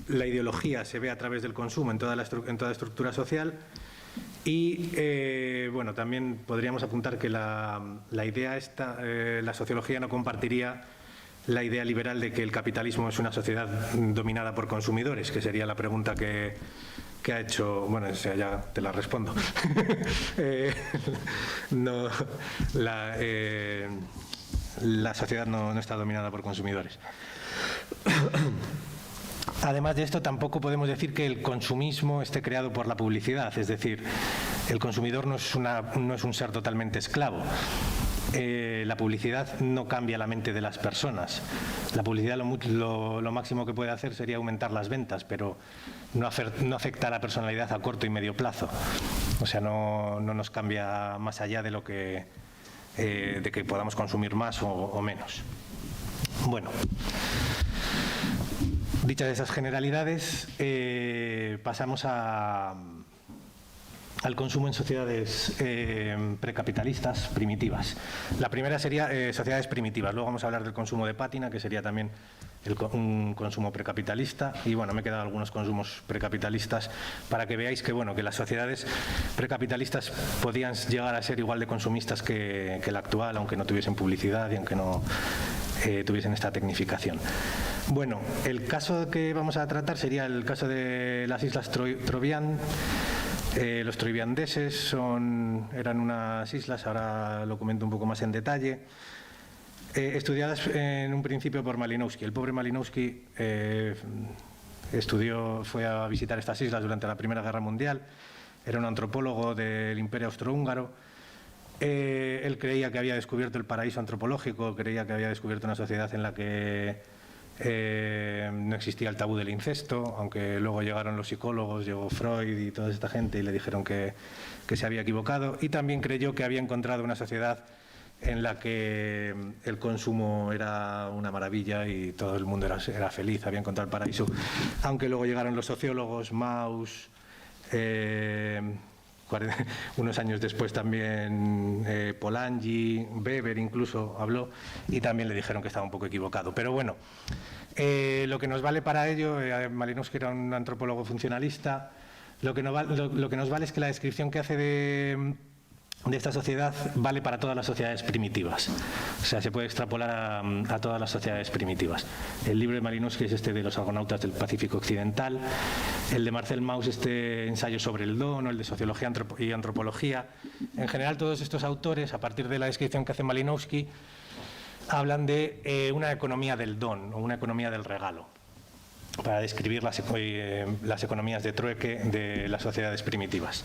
La ideología se ve a través del consumo en toda estructura social. Y bueno, también podríamos apuntar que la idea esta, la sociología no compartiría la idea liberal de que el capitalismo es una sociedad dominada por consumidores, que sería la pregunta que ha hecho. Bueno, o sea, ya te la respondo. No, la sociedad no está dominada por consumidores. Además de esto, tampoco podemos decir que el consumismo esté creado por la publicidad, es decir, el consumidor no es un ser totalmente esclavo. La publicidad no cambia la mente de las personas. La publicidad lo máximo que puede hacer sería aumentar las ventas, pero no afecta a la personalidad a corto y medio plazo. O sea, no nos cambia más allá de de que podamos consumir más o menos. Bueno, dichas esas generalidades, pasamos al consumo en sociedades precapitalistas primitivas. La primera sería sociedades primitivas. Luego vamos a hablar del consumo de pátina, que sería también un consumo precapitalista. Y bueno, me he quedado algunos consumos precapitalistas para que veáis que bueno, que las sociedades precapitalistas podían llegar a ser igual de consumistas que la actual, aunque no tuviesen publicidad y aunque no tuviesen esta tecnificación. Bueno, el caso que vamos a tratar sería el caso de las islas Trovián. Los troviandeses eran unas islas, ahora lo comento un poco más en detalle, estudiadas en un principio por Malinowski. El pobre Malinowski fue a visitar estas islas durante la Primera Guerra Mundial, era un antropólogo del Imperio Austrohúngaro. Él creía que había descubierto el paraíso antropológico, creía que había descubierto una sociedad en la que no existía el tabú del incesto, aunque luego llegaron los psicólogos, llegó Freud y toda esta gente y le dijeron que se había equivocado, y también creyó que había encontrado una sociedad en la que el consumo era una maravilla y todo el mundo era feliz, había encontrado el paraíso, aunque luego llegaron los sociólogos, Mauss, unos años después también Polanyi, Weber incluso habló, y también le dijeron que estaba un poco equivocado. Pero bueno, lo que nos vale para ello, Malinowski era un antropólogo funcionalista, lo que nos vale es que la descripción que hace de esta sociedad vale para todas las sociedades primitivas. O sea, se puede extrapolar a todas las sociedades primitivas. El libro de Malinowski es este de los argonautas del Pacífico Occidental, el de Marcel Mauss, este ensayo sobre el don, o el de sociología y antropología. En general, todos estos autores, a partir de la descripción que hace Malinowski, hablan de una economía del don o una economía del regalo, para describir las economías de trueque de las sociedades primitivas.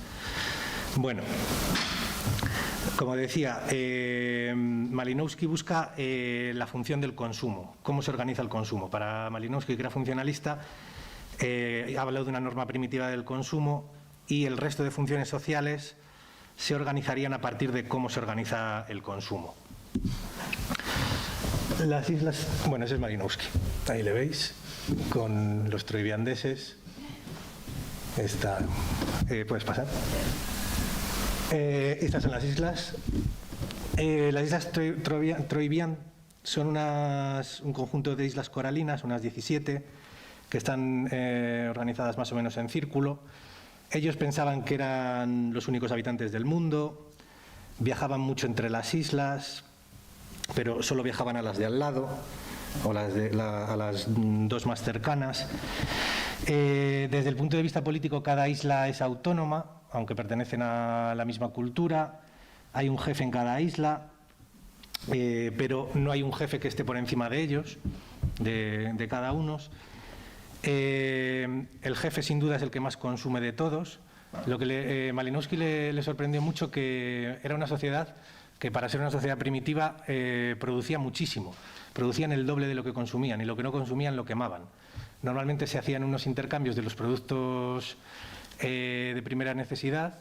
Bueno, como decía, Malinowski busca la función del consumo, cómo se organiza el consumo. Para Malinowski, que era funcionalista, ha hablado de una norma primitiva del consumo y el resto de funciones sociales se organizarían a partir de cómo se organiza el consumo. Las islas, bueno, ese es Malinowski, ahí le veis, con los troviandeses. ¿Puedes pasar? Estas son las islas. Las islas Trovián son un conjunto de islas coralinas, unas 17, que están organizadas más o menos en círculo. Ellos pensaban que eran los únicos habitantes del mundo, viajaban mucho entre las islas, pero solo viajaban a las de al lado o a las dos más cercanas. Desde el punto de vista político, cada isla es autónoma, aunque pertenecen a la misma cultura. Hay un jefe en cada isla, pero no hay un jefe que esté por encima de ellos, de cada uno. El jefe, sin duda, es el que más consume de todos. Lo que Malinowski le sorprendió mucho, que era una sociedad que, para ser una sociedad primitiva, producía muchísimo. Producían el doble de lo que consumían, y lo que no consumían lo quemaban. Normalmente se hacían unos intercambios de los productos de primera necesidad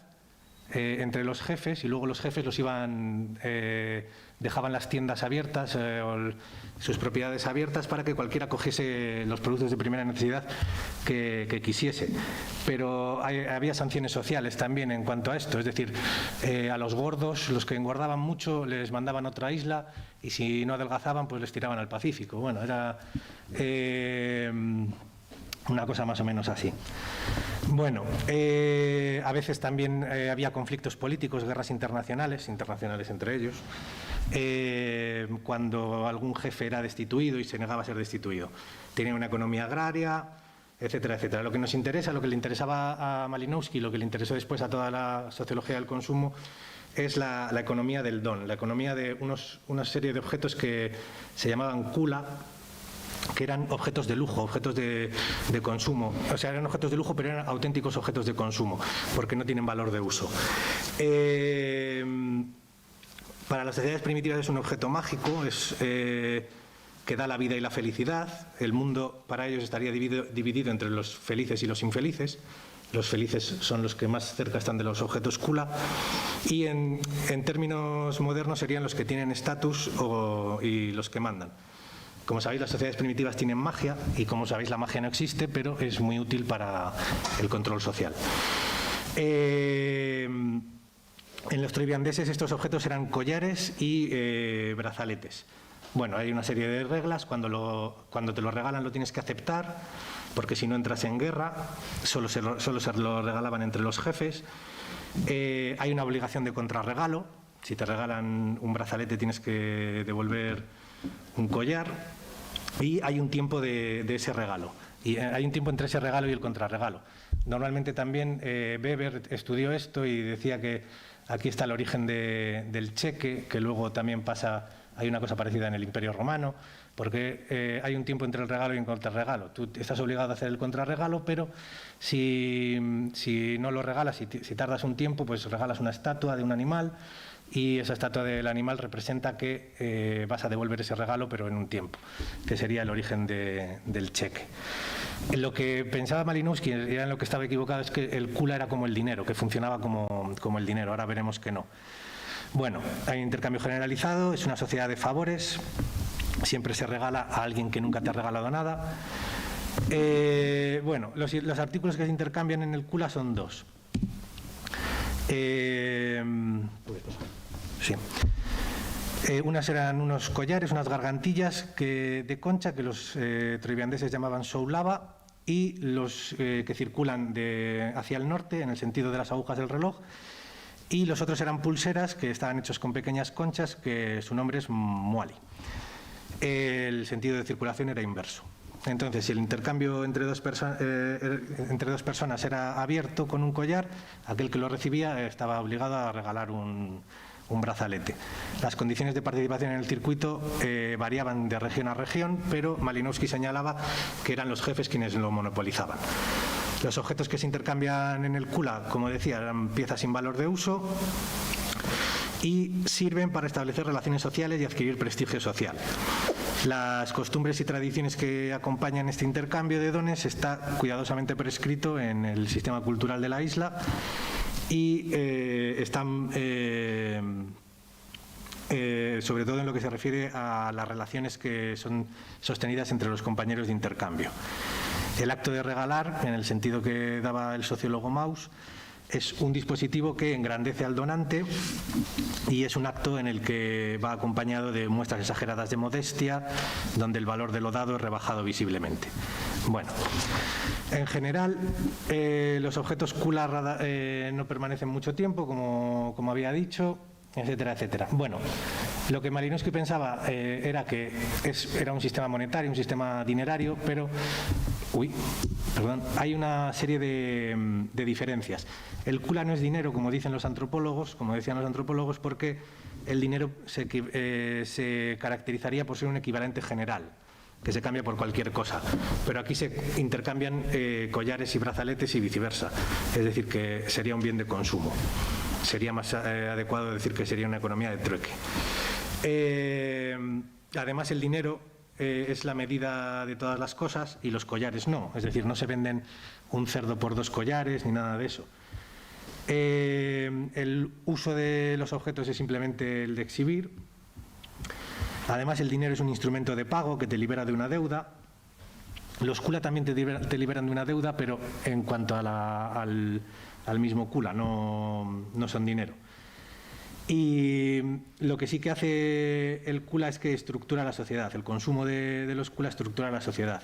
entre los jefes, y luego los jefes los dejaban las tiendas abiertas o sus propiedades abiertas para que cualquiera cogiese los productos de primera necesidad que quisiese. Pero había sanciones sociales también en cuanto a esto, es decir, a los gordos, los que engordaban mucho, les mandaban a otra isla, y si no adelgazaban, pues les tiraban al Pacífico. Bueno, era una cosa más o menos así. Bueno, a veces también había conflictos políticos, guerras internacionales entre ellos, cuando algún jefe era destituido y se negaba a ser destituido. Tenía una economía agraria, etcétera, etcétera. Lo que nos interesa, lo que le interesaba a Malinowski, lo que le interesó después a toda la sociología del consumo, es la economía del don, la economía de una serie de objetos que se llamaban kula, que eran objetos de lujo, objetos de consumo. O sea, eran objetos de lujo, pero eran auténticos objetos de consumo, porque no tienen valor de uso. Para las sociedades primitivas es un objeto mágico, que da la vida y la felicidad. El mundo para ellos estaría dividido entre los felices y los infelices. Los felices son los que más cerca están de los objetos kula, y en términos modernos serían los que tienen estatus y los que mandan. Como sabéis, las sociedades primitivas tienen magia, y como sabéis, la magia no existe, pero es muy útil para el control social. En los troiviandeses estos objetos eran collares y brazaletes. Bueno, hay una serie de reglas. Cuando te lo regalan lo tienes que aceptar, porque si no entras en guerra. Solo se lo regalaban entre los jefes. Hay una obligación de contrarregalo. Si te regalan un brazalete tienes que devolver un collar, y hay un tiempo de ese regalo, y hay un tiempo entre ese regalo y el contrarregalo. Normalmente también Weber estudió esto y decía que aquí está el origen del cheque, que luego también hay una cosa parecida en el Imperio Romano, porque hay un tiempo entre el regalo y el contrarregalo. Tú estás obligado a hacer el contrarregalo, pero si no lo regalas, si tardas un tiempo, pues regalas una estatua de un animal, y esa estatua del animal representa que vas a devolver ese regalo, pero en un tiempo, que sería el origen del cheque. Lo que pensaba Malinowski, era en lo que estaba equivocado, es que el kula era como el dinero, que funcionaba como el dinero. Ahora veremos que no. Bueno, hay un intercambio generalizado, es una sociedad de favores, siempre se regala a alguien que nunca te ha regalado nada. Bueno, los artículos que se intercambian en el kula son dos. Sí. Unas eran unos collares, unas gargantillas de concha, que los troiviandeses llamaban soulaba, y los que circulan hacia el norte, en el sentido de las agujas del reloj, y los otros eran pulseras, que estaban hechos con pequeñas conchas, que su nombre es muali. El sentido de circulación era inverso. Entonces, si el intercambio entre dos personas era abierto con un collar, aquel que lo recibía estaba obligado a regalar un brazalete. Las condiciones de participación en el circuito variaban de región a región, pero Malinowski señalaba que eran los jefes quienes lo monopolizaban. Los objetos que se intercambian en el kula, como decía, eran piezas sin valor de uso y sirven para establecer relaciones sociales y adquirir prestigio social. Las costumbres y tradiciones que acompañan este intercambio de dones está cuidadosamente prescrito en el sistema cultural de la isla, y están sobre todo en lo que se refiere a las relaciones que son sostenidas entre los compañeros de intercambio. El acto de regalar, en el sentido que daba el sociólogo Mauss, es un dispositivo que engrandece al donante, y es un acto en el que va acompañado de muestras exageradas de modestia, donde el valor de lo dado es rebajado visiblemente. Bueno, en general, los objetos kula no permanecen mucho tiempo, como había dicho, etcétera, etcétera. Bueno, lo que Malinowski pensaba era que era un sistema monetario, un sistema dinerario, pero hay una serie de diferencias. El kula no es dinero, como decían los antropólogos, porque el dinero se caracterizaría por ser un equivalente general. que se cambia por cualquier cosa, pero aquí se intercambian collares y brazaletes y viceversa, es decir, que sería un bien de consumo. Sería más adecuado decir que sería una economía de trueque. Además, el dinero es la medida de todas las cosas y los collares no, es decir, no se venden un cerdo por 2 collares ni nada de eso. El uso de los objetos es simplemente el de exhibir. Además, el dinero es un instrumento de pago que te libera de una deuda. Los kula también te liberan de una deuda, pero en cuanto a al mismo kula, no son dinero. Y lo que sí que hace el kula es que estructura la sociedad. El consumo de los kula estructura la sociedad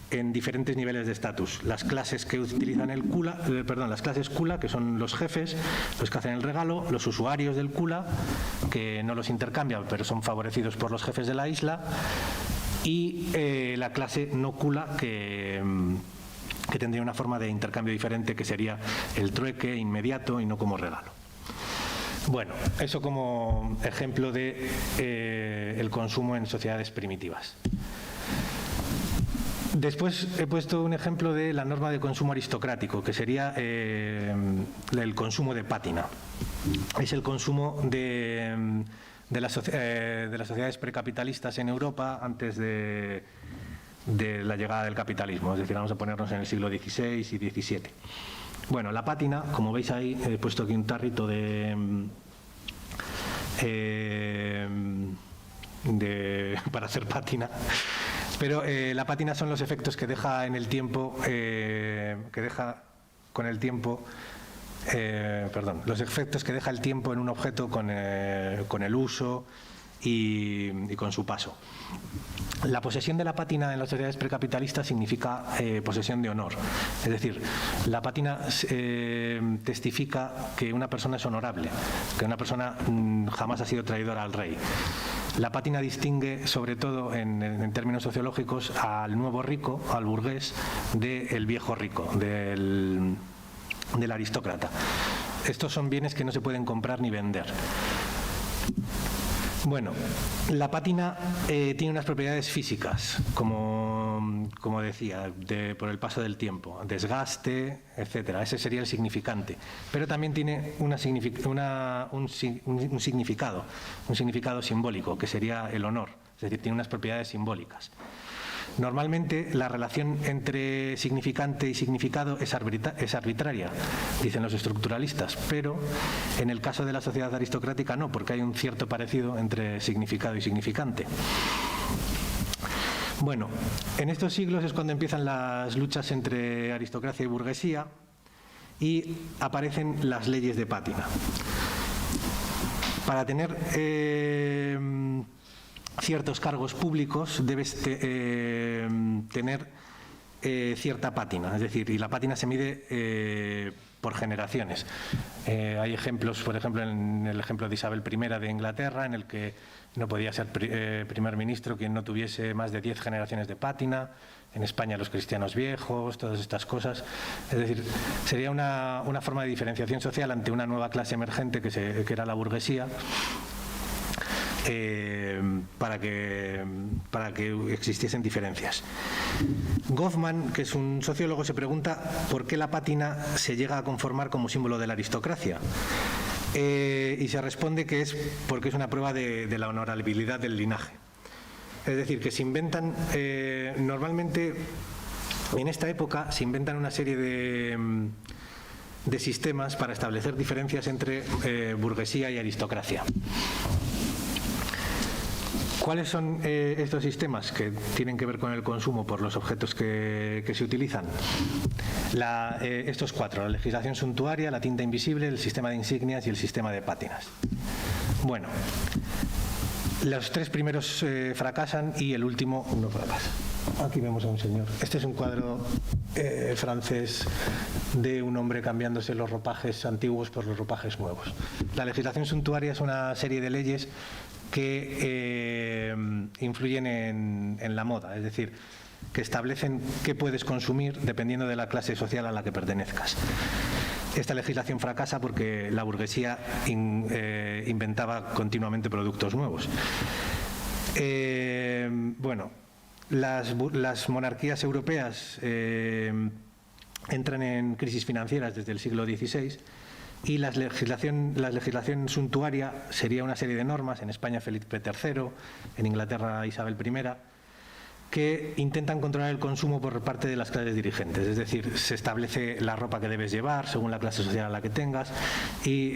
en diferentes niveles de estatus. Las clases que utilizan el kula, las clases kula, que son los jefes, los que hacen el regalo, los usuarios del kula, que no los intercambian, pero son favorecidos por los jefes de la isla, y la clase no kula, que tendría una forma de intercambio diferente, que sería el trueque inmediato y no como regalo. Bueno, eso como ejemplo de el consumo en sociedades primitivas. Después he puesto un ejemplo de la norma de consumo aristocrático, que sería el consumo de pátina. Es el consumo de las sociedades precapitalistas en Europa antes de la llegada del capitalismo, es decir, vamos a ponernos en el siglo XVI y XVII. Bueno, la pátina, como veis ahí, he puesto aquí un tarrito para hacer pátina, pero la pátina son los efectos que deja en el tiempo, los efectos que deja el tiempo en un objeto con el uso y con su paso. La posesión de la pátina en las sociedades precapitalistas significa posesión de honor. Es decir, la pátina testifica que una persona es honorable, que una persona jamás ha sido traidora al rey. La pátina distingue, sobre todo en términos sociológicos, al nuevo rico, al burgués, del viejo rico, del aristócrata. Estos son bienes que no se pueden comprar ni vender. Bueno, la pátina tiene unas propiedades físicas, como decía, por el paso del tiempo, desgaste, etcétera. Ese sería el significante. Pero también tiene un significado simbólico, que sería el honor. Es decir, tiene unas propiedades simbólicas. Normalmente la relación entre significante y significado es arbitraria, dicen los estructuralistas, pero en el caso de la sociedad aristocrática no, porque hay un cierto parecido entre significado y significante. Bueno, en estos siglos es cuando empiezan las luchas entre aristocracia y burguesía y aparecen las leyes de pátina. Para tener ciertos cargos públicos debes tener cierta pátina, es decir, y la pátina se mide por generaciones. Hay ejemplos, por ejemplo, en el ejemplo de Isabel I de Inglaterra, en el que no podía ser primer ministro quien no tuviese más de 10 generaciones de pátina. En España los cristianos viejos, todas estas cosas. Es decir, sería una forma de diferenciación social ante una nueva clase emergente que era la burguesía, para que existiesen diferencias. Goffman, que es un sociólogo, se pregunta por qué la pátina se llega a conformar como símbolo de la aristocracia. Y se responde que es porque es una prueba de la honorabilidad del linaje. Es decir, que se inventan, normalmente en esta época se inventan una serie de sistemas para establecer diferencias entre burguesía y aristocracia. ¿Cuáles son estos sistemas que tienen que ver con el consumo por los objetos que se utilizan? Estos 4, la legislación suntuaria, la tinta invisible, el sistema de insignias y el sistema de pátinas. Bueno, los 3 primeros fracasan y el último no fracasa. Aquí vemos a un señor. Este es un cuadro francés de un hombre cambiándose los ropajes antiguos por los ropajes nuevos. La legislación suntuaria es una serie de leyes que influyen en la moda, es decir, que establecen qué puedes consumir dependiendo de la clase social a la que pertenezcas. Esta legislación fracasa porque la burguesía inventaba continuamente productos nuevos. Bueno, Las monarquías europeas entran en crisis financieras desde el siglo XVI y la legislación suntuaria sería una serie de normas, en España Felipe III, en Inglaterra Isabel I, que intentan controlar el consumo por parte de las clases dirigentes. Es decir, se establece la ropa que debes llevar según la clase social a la que tengas y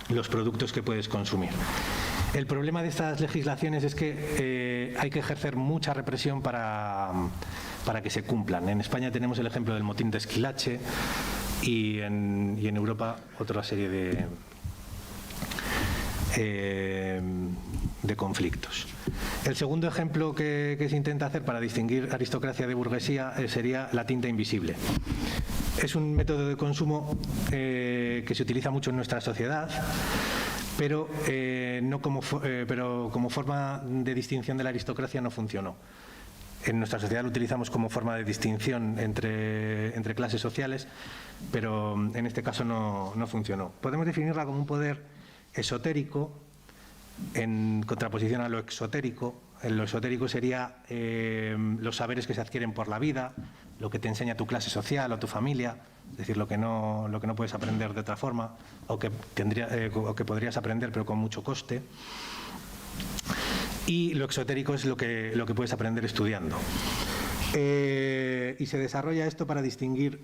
los productos que puedes consumir. El problema de estas legislaciones es que hay que ejercer mucha represión para que se cumplan. En España tenemos el ejemplo del motín de Esquilache y en Europa otra serie de conflictos. El segundo ejemplo que se intenta hacer para distinguir aristocracia de burguesía sería la tinta invisible. Es un método de consumo que se utiliza mucho en nuestra sociedad, pero como forma de distinción de la aristocracia no funcionó. En nuestra sociedad lo utilizamos como forma de distinción entre clases sociales, pero en este caso no funcionó. Podemos definirla como un poder esotérico en contraposición a lo exotérico. Lo esotérico sería los saberes que se adquieren por la vida, lo que te enseña tu clase social o tu familia, es decir, lo que no puedes aprender de otra forma o que podrías aprender pero con mucho coste. Y lo exotérico es lo que puedes aprender estudiando. Y se desarrolla esto para distinguir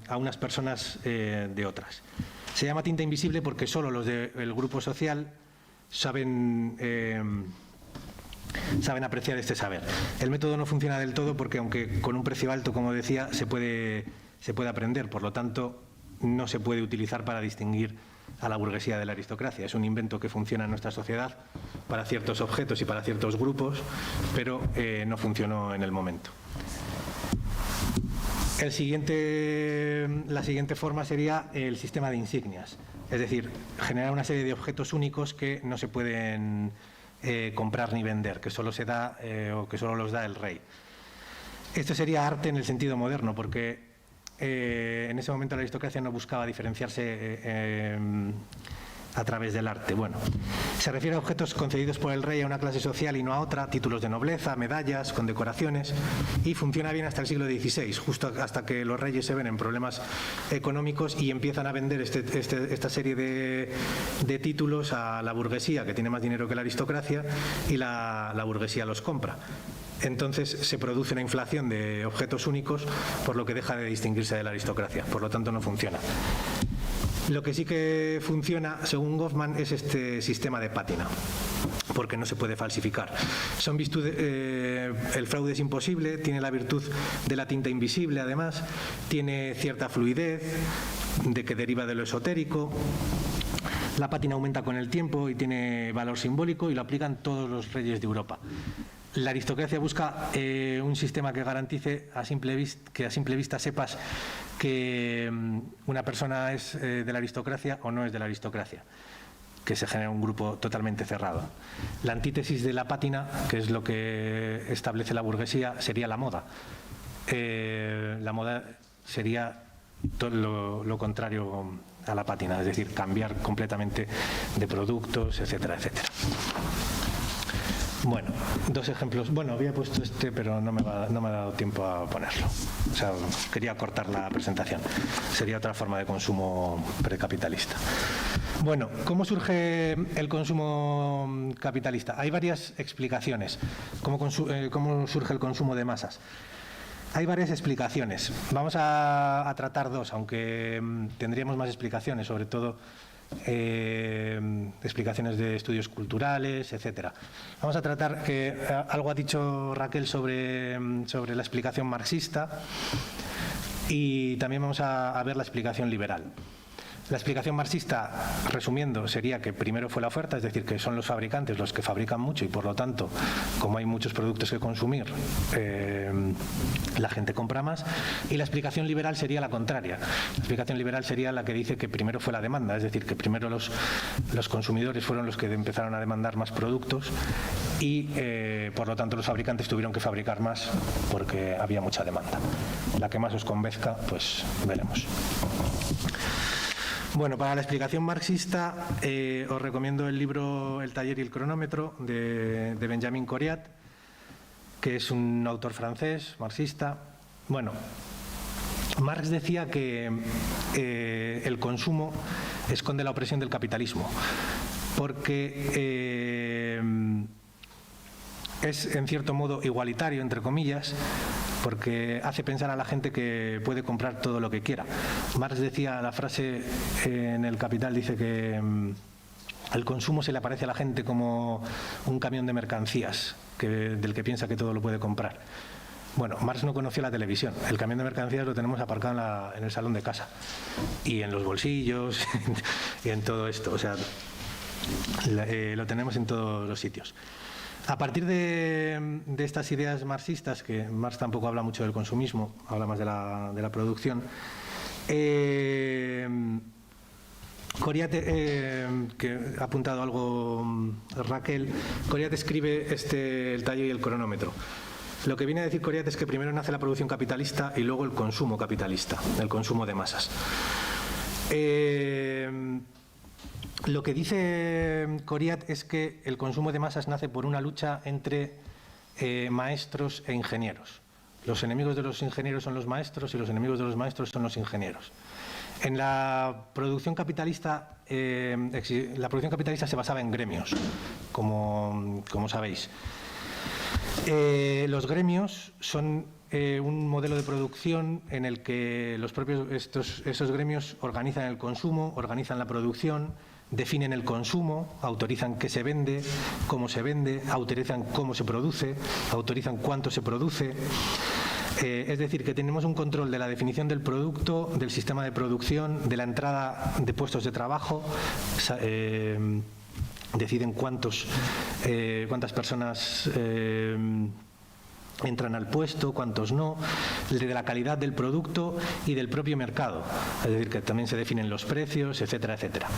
a unas personas de otras. Se llama tinta invisible porque solo los del grupo social saben apreciar este saber. El método no funciona del todo porque, aunque con un precio alto, como decía, se puede aprender. Por lo tanto, no se puede utilizar para distinguir a la burguesía de la aristocracia. Es un invento que funciona en nuestra sociedad para ciertos objetos y para ciertos grupos, pero no funcionó en el momento. La siguiente forma sería el sistema de insignias, es decir, generar una serie de objetos únicos que no se pueden comprar ni vender, que solo se da o que solo los da el rey. Esto sería arte en el sentido moderno, porque en ese momento la aristocracia no buscaba diferenciarse a través del arte. Bueno, se refiere a objetos concedidos por el rey a una clase social y no a otra, títulos de nobleza, medallas, condecoraciones, y funciona bien hasta el siglo XVI, justo hasta que los reyes se ven en problemas económicos y empiezan a vender esta serie de títulos a la burguesía, que tiene más dinero que la aristocracia, y la burguesía los compra. Entonces se produce una inflación de objetos únicos, por lo que deja de distinguirse de la aristocracia. Por lo tanto, no funciona. Lo que sí que funciona, según Goffman, es este sistema de pátina, porque no se puede falsificar. El fraude es imposible, tiene la virtud de la tinta invisible, además, tiene cierta fluidez, de que deriva de lo esotérico. La pátina aumenta con el tiempo y tiene valor simbólico, y lo aplican todos los reyes de Europa. La aristocracia busca un sistema que garantice que a simple vista sepas que una persona es de la aristocracia o no es de la aristocracia, que se genera un grupo totalmente cerrado. La antítesis de la pátina, que es lo que establece la burguesía, sería la moda. La moda sería todo lo contrario a la pátina, es decir, cambiar completamente de productos, etcétera, etcétera. Bueno, dos ejemplos. Bueno, había puesto pero no me ha dado tiempo a ponerlo. O sea, quería cortar la presentación. Sería otra forma de consumo precapitalista. Bueno, ¿cómo surge el consumo capitalista? Hay varias explicaciones. ¿Cómo surge el consumo de masas? Hay varias explicaciones. Vamos a tratar dos, aunque tendríamos más explicaciones, sobre todo explicaciones de estudios culturales, etcétera. Vamos a tratar que algo ha dicho Raquel sobre la explicación marxista, y también vamos a ver la explicación liberal. La explicación marxista, resumiendo, sería que primero fue la oferta, es decir, que son los fabricantes los que fabrican mucho y, por lo tanto, como hay muchos productos que consumir, la gente compra más. Y la explicación liberal sería la contraria. La explicación liberal sería la que dice que primero fue la demanda, es decir, que primero los consumidores fueron los que empezaron a demandar más productos y, por lo tanto, los fabricantes tuvieron que fabricar más porque había mucha demanda. La que más os convenzca, pues veremos. Bueno, para la explicación marxista os recomiendo el libro El taller y el cronómetro de Benjamin Coriat, que es un autor francés, marxista. Bueno, Marx decía que el consumo esconde la opresión del capitalismo, porque es en cierto modo igualitario, entre comillas, porque hace pensar a la gente que puede comprar todo lo que quiera. Marx decía, la frase en El Capital dice que el consumo se le aparece a la gente como un camión de mercancías del que piensa que todo lo puede comprar. Bueno, Marx no conoció la televisión. El camión de mercancías lo tenemos aparcado en el salón de casa y en los bolsillos y en todo esto. O sea, lo tenemos en todos los sitios. A partir de estas ideas marxistas, que Marx tampoco habla mucho del consumismo, habla más de la producción, Coriat, que ha apuntado algo Raquel, Coriat escribe El tallo y el cronómetro. Lo que viene a decir Coriat es que primero nace la producción capitalista y luego el consumo capitalista, el consumo de masas. Lo que dice Coriat es que el consumo de masas nace por una lucha entre maestros e ingenieros. Los enemigos de los ingenieros son los maestros y los enemigos de los maestros son los ingenieros. En la producción capitalista se basaba en gremios, como sabéis. Los gremios son un modelo de producción en el que esos gremios organizan el consumo, organizan la producción, definen el consumo, autorizan qué se vende, cómo se vende, autorizan cómo se produce, autorizan cuánto se produce. Es decir, que tenemos un control de la definición del producto, del sistema de producción, de la entrada de puestos de trabajo. Deciden cuántas personas entran al puesto, cuántos no, de la calidad del producto y del propio mercado. Es decir, que también se definen los precios, etcétera, etcétera.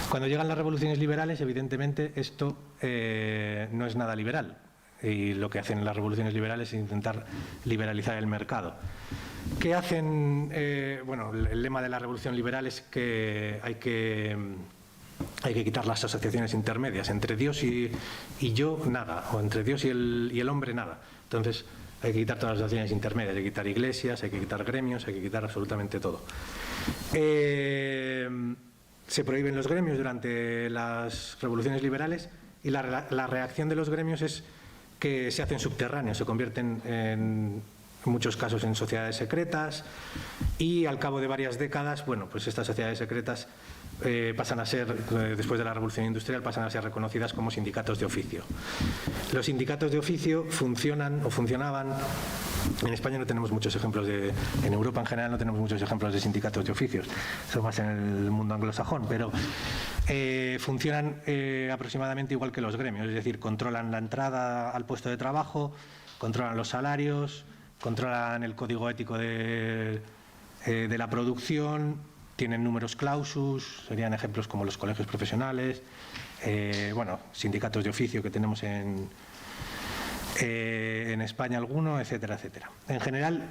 Cuando llegan las revoluciones liberales, evidentemente esto no es nada liberal. Y lo que hacen las revoluciones liberales es intentar liberalizar el mercado. ¿Qué hacen? Bueno, el lema de la revolución liberal es que hay que quitar las asociaciones intermedias. Entre Dios y yo, nada. O entre Dios y el hombre, nada. Entonces, hay que quitar todas las asociaciones intermedias. Hay que quitar iglesias, hay que quitar gremios, hay que quitar absolutamente todo. Se prohíben los gremios durante las revoluciones liberales y la reacción de los gremios es que se hacen subterráneos, se convierten en muchos casos en sociedades secretas y al cabo de varias décadas, bueno, pues estas sociedades secretas pasan a ser, después de la Revolución Industrial, pasan a ser reconocidas como sindicatos de oficio. Los sindicatos de oficio funcionan o funcionaban. En España no tenemos muchos ejemplos en Europa en general no tenemos muchos ejemplos de sindicatos de oficios, eso más en el mundo anglosajón, pero funcionan aproximadamente igual que los gremios, es decir, controlan la entrada al puesto de trabajo, controlan los salarios, controlan el código ético de la producción, tienen números clausus, serían ejemplos como los colegios profesionales, bueno, sindicatos de oficio que tenemos en España alguno, etcétera, etcétera. En general,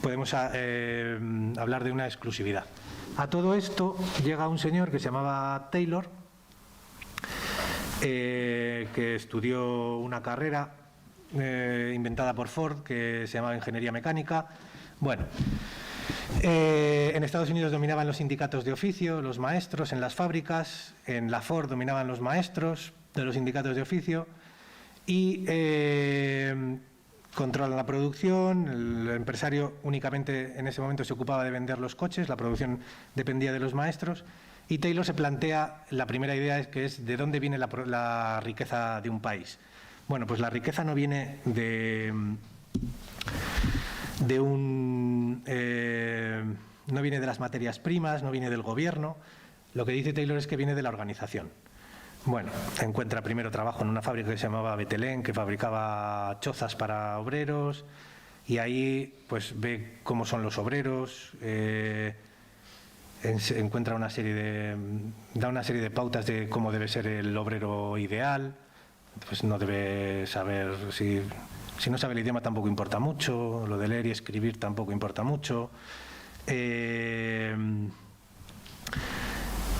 podemos hablar de una exclusividad. A todo esto llega un señor que se llamaba Taylor, que estudió una carrera inventada por Ford que se llamaba Ingeniería Mecánica. Bueno, en Estados Unidos dominaban los sindicatos de oficio, los maestros en las fábricas, en la Ford dominaban los maestros de los sindicatos de oficio y controlan la producción. El empresario únicamente en ese momento se ocupaba de vender los coches, la producción dependía de los maestros y Taylor se plantea, la primera idea que es ¿de dónde viene la riqueza de un país? Bueno, pues la riqueza no viene no viene de las materias primas, no viene del gobierno. Lo que dice Taylor es que viene de la organización. Bueno, encuentra primero trabajo en una fábrica que se llamaba Betelén, que fabricaba chozas para obreros, y ahí pues ve cómo son los obreros, encuentra da una serie de pautas de cómo debe ser el obrero ideal. Pues no debe saber, si no sabe el idioma tampoco importa mucho, lo de leer y escribir tampoco importa mucho.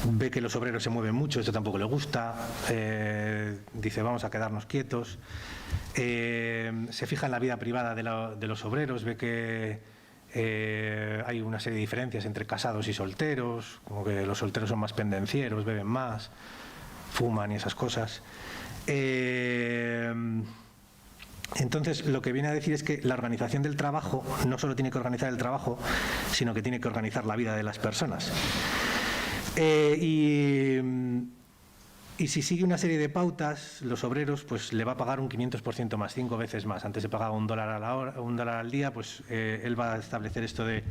ve que los obreros se mueven mucho, esto tampoco le gusta, dice vamos a quedarnos quietos, se fija en la vida privada de los obreros, ve que hay una serie de diferencias entre casados y solteros, como que los solteros son más pendencieros, beben más, fuman y esas cosas. Entonces, lo que viene a decir es que la organización del trabajo no solo tiene que organizar el trabajo, sino que tiene que organizar la vida de las personas. Y si sigue una serie de pautas, los obreros pues le va a pagar un 500% más, 5 veces más. Antes se pagaba $1 a la hora, $1 al día, pues él va a establecer esto de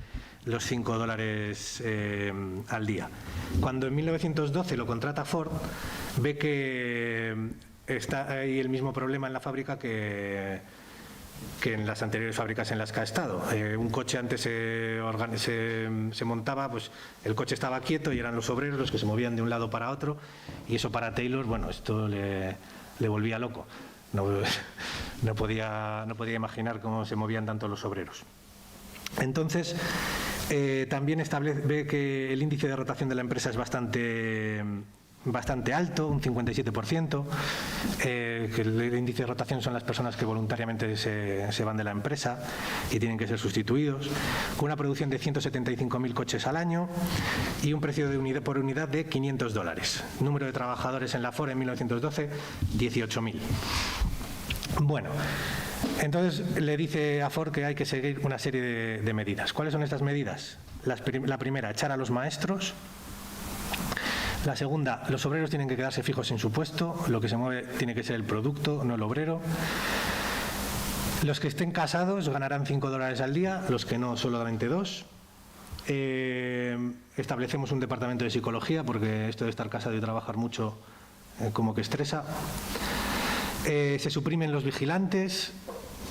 los $5 al día. Cuando en 1912 lo contrata Ford, ve que está ahí el mismo problema en la fábrica que en las anteriores fábricas en las que ha estado. Un coche antes se montaba, pues el coche estaba quieto y eran los obreros los que se movían de un lado para otro, y eso para Taylor, bueno, esto le volvía loco. No podía imaginar cómo se movían tanto los obreros. Entonces, también ve que el índice de rotación de la empresa es bastante alto, un 57%, que el índice de rotación son las personas que voluntariamente se van de la empresa y tienen que ser sustituidos, con una producción de 175.000 coches al año y un precio por unidad de $500. Número de trabajadores en la Ford en 1912, 18.000. Bueno, entonces le dice a Ford que hay que seguir una serie de medidas. ¿Cuáles son estas medidas? La primera, echar a los maestros. La segunda, los obreros tienen que quedarse fijos en su puesto, lo que se mueve tiene que ser el producto, no el obrero. Los que estén casados ganarán $5 al día, los que no, solamente 2. Establecemos un departamento de psicología, porque esto de estar casado y trabajar mucho como que estresa. Se suprimen los vigilantes,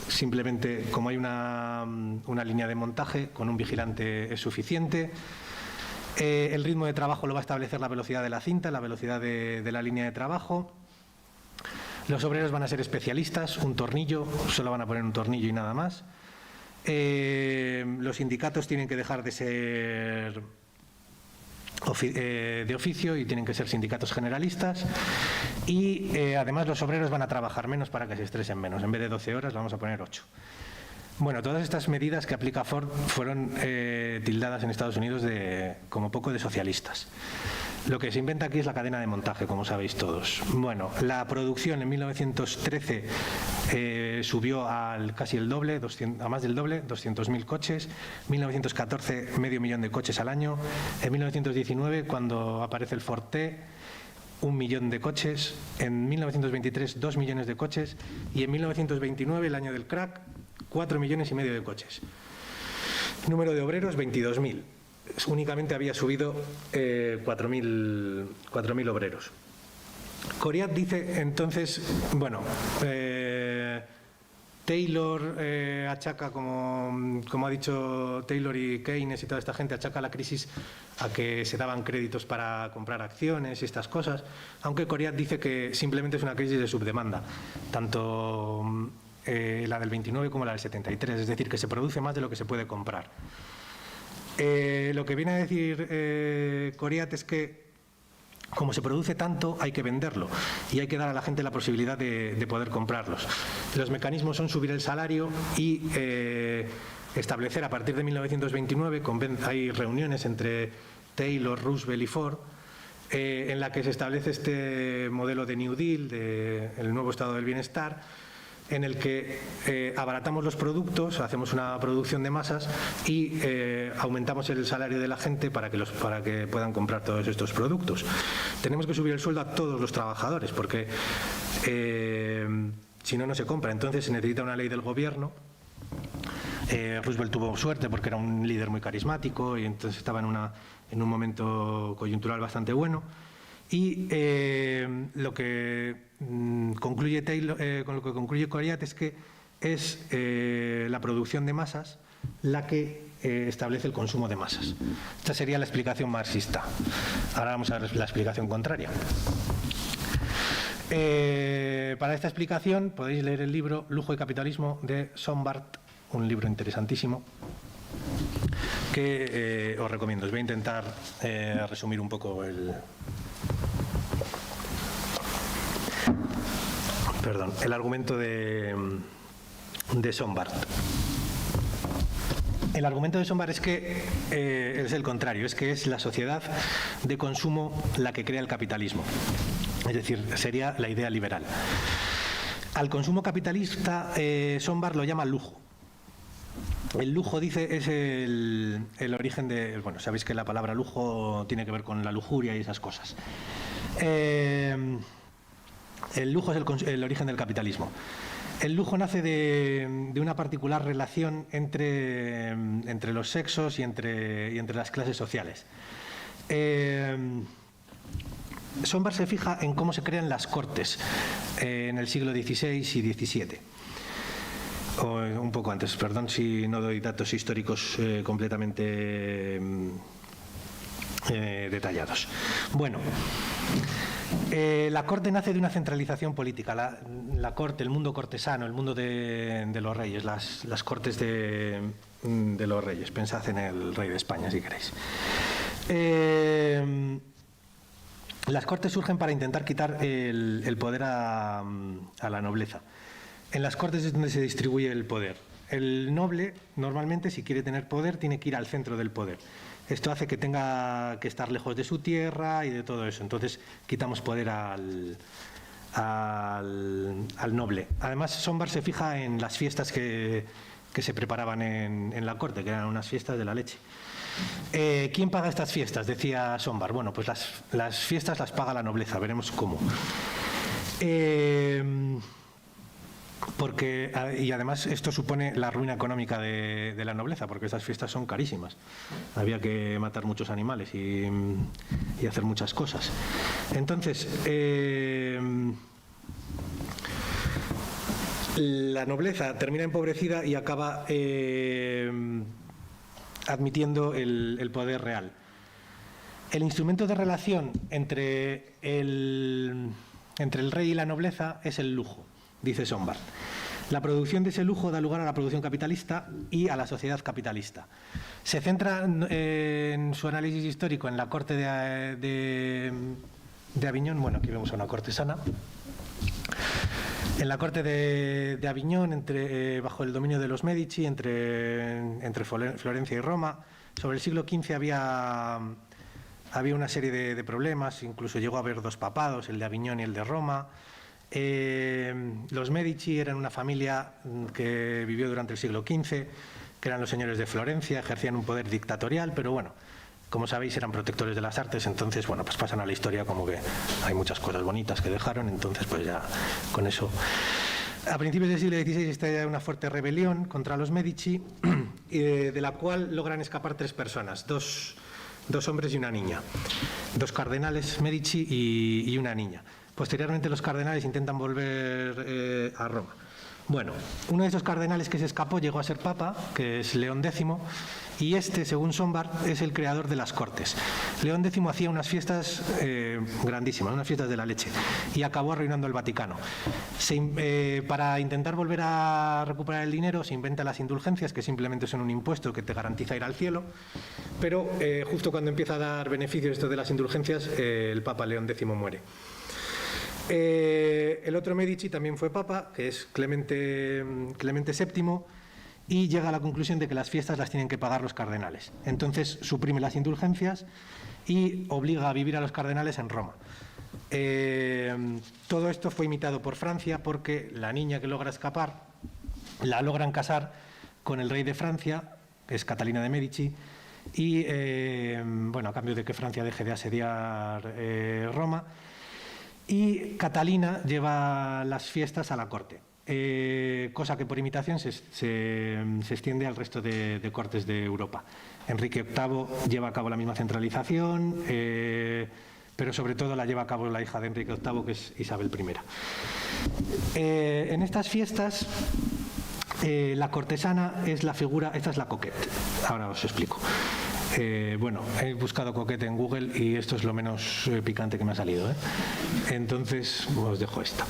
simplemente como hay una línea de montaje, con un vigilante es suficiente. El ritmo de trabajo lo va a establecer la velocidad de la cinta, la velocidad de la línea de trabajo. Los obreros van a ser especialistas, un tornillo, solo van a poner un tornillo y nada más. Los sindicatos tienen que dejar de ser de oficio y tienen que ser sindicatos generalistas. Y además los obreros van a trabajar menos para que se estresen menos. En vez de 12 horas vamos a poner 8. Bueno, todas estas medidas que aplica Ford fueron tildadas en Estados Unidos como poco de socialistas. Lo que se inventa aquí es la cadena de montaje, como sabéis todos. Bueno, la producción en 1913 subió casi el doble, a más del doble, 200.000 coches. 1914, 500.000 de coches al año. En 1919, cuando aparece el Ford T, 1 millón de coches. En 1923, 2 millones de coches. Y en 1929, el año del crack, 4,5 millones de coches. Número de obreros, 22.000. Únicamente había subido 4.000 obreros. Coriat dice entonces, bueno, Taylor achaca, como ha dicho Taylor y Keynes y toda esta gente, achaca la crisis a que se daban créditos para comprar acciones y estas cosas, aunque Coriat dice que simplemente es una crisis de subdemanda, tanto la del 29 como la del 73, es decir, que se produce más de lo que se puede comprar. Lo que viene a decir Coriat es que como se produce tanto, hay que venderlo y hay que dar a la gente la posibilidad de poder comprarlos. Los mecanismos son subir el salario y establecer a partir de 1929, hay reuniones entre Taylor, Roosevelt y Ford, en la que se establece este modelo de New Deal, el nuevo estado del bienestar, en el que abaratamos los productos, hacemos una producción de masas y aumentamos el salario de la gente para que puedan comprar todos estos productos. Tenemos que subir el sueldo a todos los trabajadores porque si no, no se compra. Entonces se necesita una ley del gobierno. Roosevelt tuvo suerte porque era un líder muy carismático y entonces estaba en un momento coyuntural bastante bueno. Y lo que concluye Coriat es que es la producción de masas la que establece el consumo de masas. Esta sería la explicación marxista. Ahora vamos a ver la explicación contraria. Para esta explicación podéis leer el libro Lujo y capitalismo de Sombart, un libro interesantísimo. que os recomiendo. Os voy a intentar resumir un poco el argumento de Sombart. El argumento de Sombart es que es el contrario, es que es la sociedad de consumo la que crea el capitalismo. Es decir, sería la idea liberal. Al consumo capitalista, Sombart lo llama lujo. El lujo, dice, es el origen de... Bueno, sabéis que la palabra lujo tiene que ver con la lujuria y esas cosas. El lujo es el origen del capitalismo. El lujo nace de una particular relación entre los sexos y entre las clases sociales. Sombart se fija en cómo se crean las cortes en el siglo XVI y XVII. O un poco antes, perdón si no doy datos históricos completamente detallados. Bueno, la corte nace de una centralización política. La corte, el mundo cortesano, el mundo de los reyes, las cortes de los reyes. Pensad en el rey de España, si queréis. Las cortes surgen para intentar quitar el poder a la nobleza. En las cortes es donde se distribuye el poder. El noble, normalmente, si quiere tener poder, tiene que ir al centro del poder. Esto hace que tenga que estar lejos de su tierra y de todo eso. Entonces, quitamos poder al noble. Además, Sombart se fija en las fiestas que se preparaban en la corte, que eran unas fiestas de la leche. ¿Quién paga estas fiestas? Decía Sombart. Bueno, pues las fiestas las paga la nobleza. Veremos cómo. Y además esto supone la ruina económica de la nobleza, porque estas fiestas son carísimas. Había que matar muchos animales y hacer muchas cosas. Entonces, la nobleza termina empobrecida y acaba admitiendo el poder real. El instrumento de relación entre el rey y la nobleza es el lujo, dice Sombart. La producción de ese lujo da lugar a la producción capitalista y a la sociedad capitalista. Se centra en su análisis histórico en la corte de Aviñón. Bueno, aquí vemos a una cortesana. En la corte de Aviñón, bajo el dominio de los Medici, entre Florencia y Roma, sobre el siglo XV había una serie de problemas, incluso llegó a haber dos papados, el de Aviñón y el de Roma. Los Medici eran una familia que vivió durante el siglo XV, que eran los señores de Florencia, ejercían un poder dictatorial, pero bueno, como sabéis, eran protectores de las artes, entonces, bueno, pues pasan a la historia como que hay muchas cosas bonitas que dejaron, entonces, pues ya con eso. A principios del siglo XVI estalla una fuerte rebelión contra los Medici, de la cual logran escapar 3 personas, dos hombres y una niña, 2 cardenales Medici y una niña. Posteriormente los cardenales intentan volver a Roma. Bueno, uno de esos cardenales que se escapó llegó a ser papa, que es León X, y según Sombart, es el creador de las cortes. León X hacía unas fiestas grandísimas, unas fiestas de la leche, y acabó arruinando el Vaticano. Para intentar volver a recuperar el dinero, se inventan las indulgencias, que simplemente son un impuesto que te garantiza ir al cielo, pero justo cuando empieza a dar beneficios esto de las indulgencias, el papa León X muere. El otro Medici también fue papa, que es Clemente VII, y llega a la conclusión de que las fiestas las tienen que pagar los cardenales. Entonces suprime las indulgencias y obliga a vivir a los cardenales en Roma. Todo esto fue imitado por Francia, porque la niña que logra escapar la logran casar con el rey de Francia, que es Catalina de Medici, y bueno, a cambio de que Francia deje de asediar Roma. Y Catalina lleva las fiestas a la corte, cosa que por imitación se extiende al resto de cortes de Europa. Enrique VIII lleva a cabo la misma centralización, pero sobre todo la lleva a cabo la hija de Enrique VIII, que es Isabel I. En estas fiestas, la cortesana es la figura, esta es la coquette, ahora os explico. Bueno, he buscado coquete en Google y esto es lo menos picante que me ha salido, ¿eh? Entonces os dejo esta.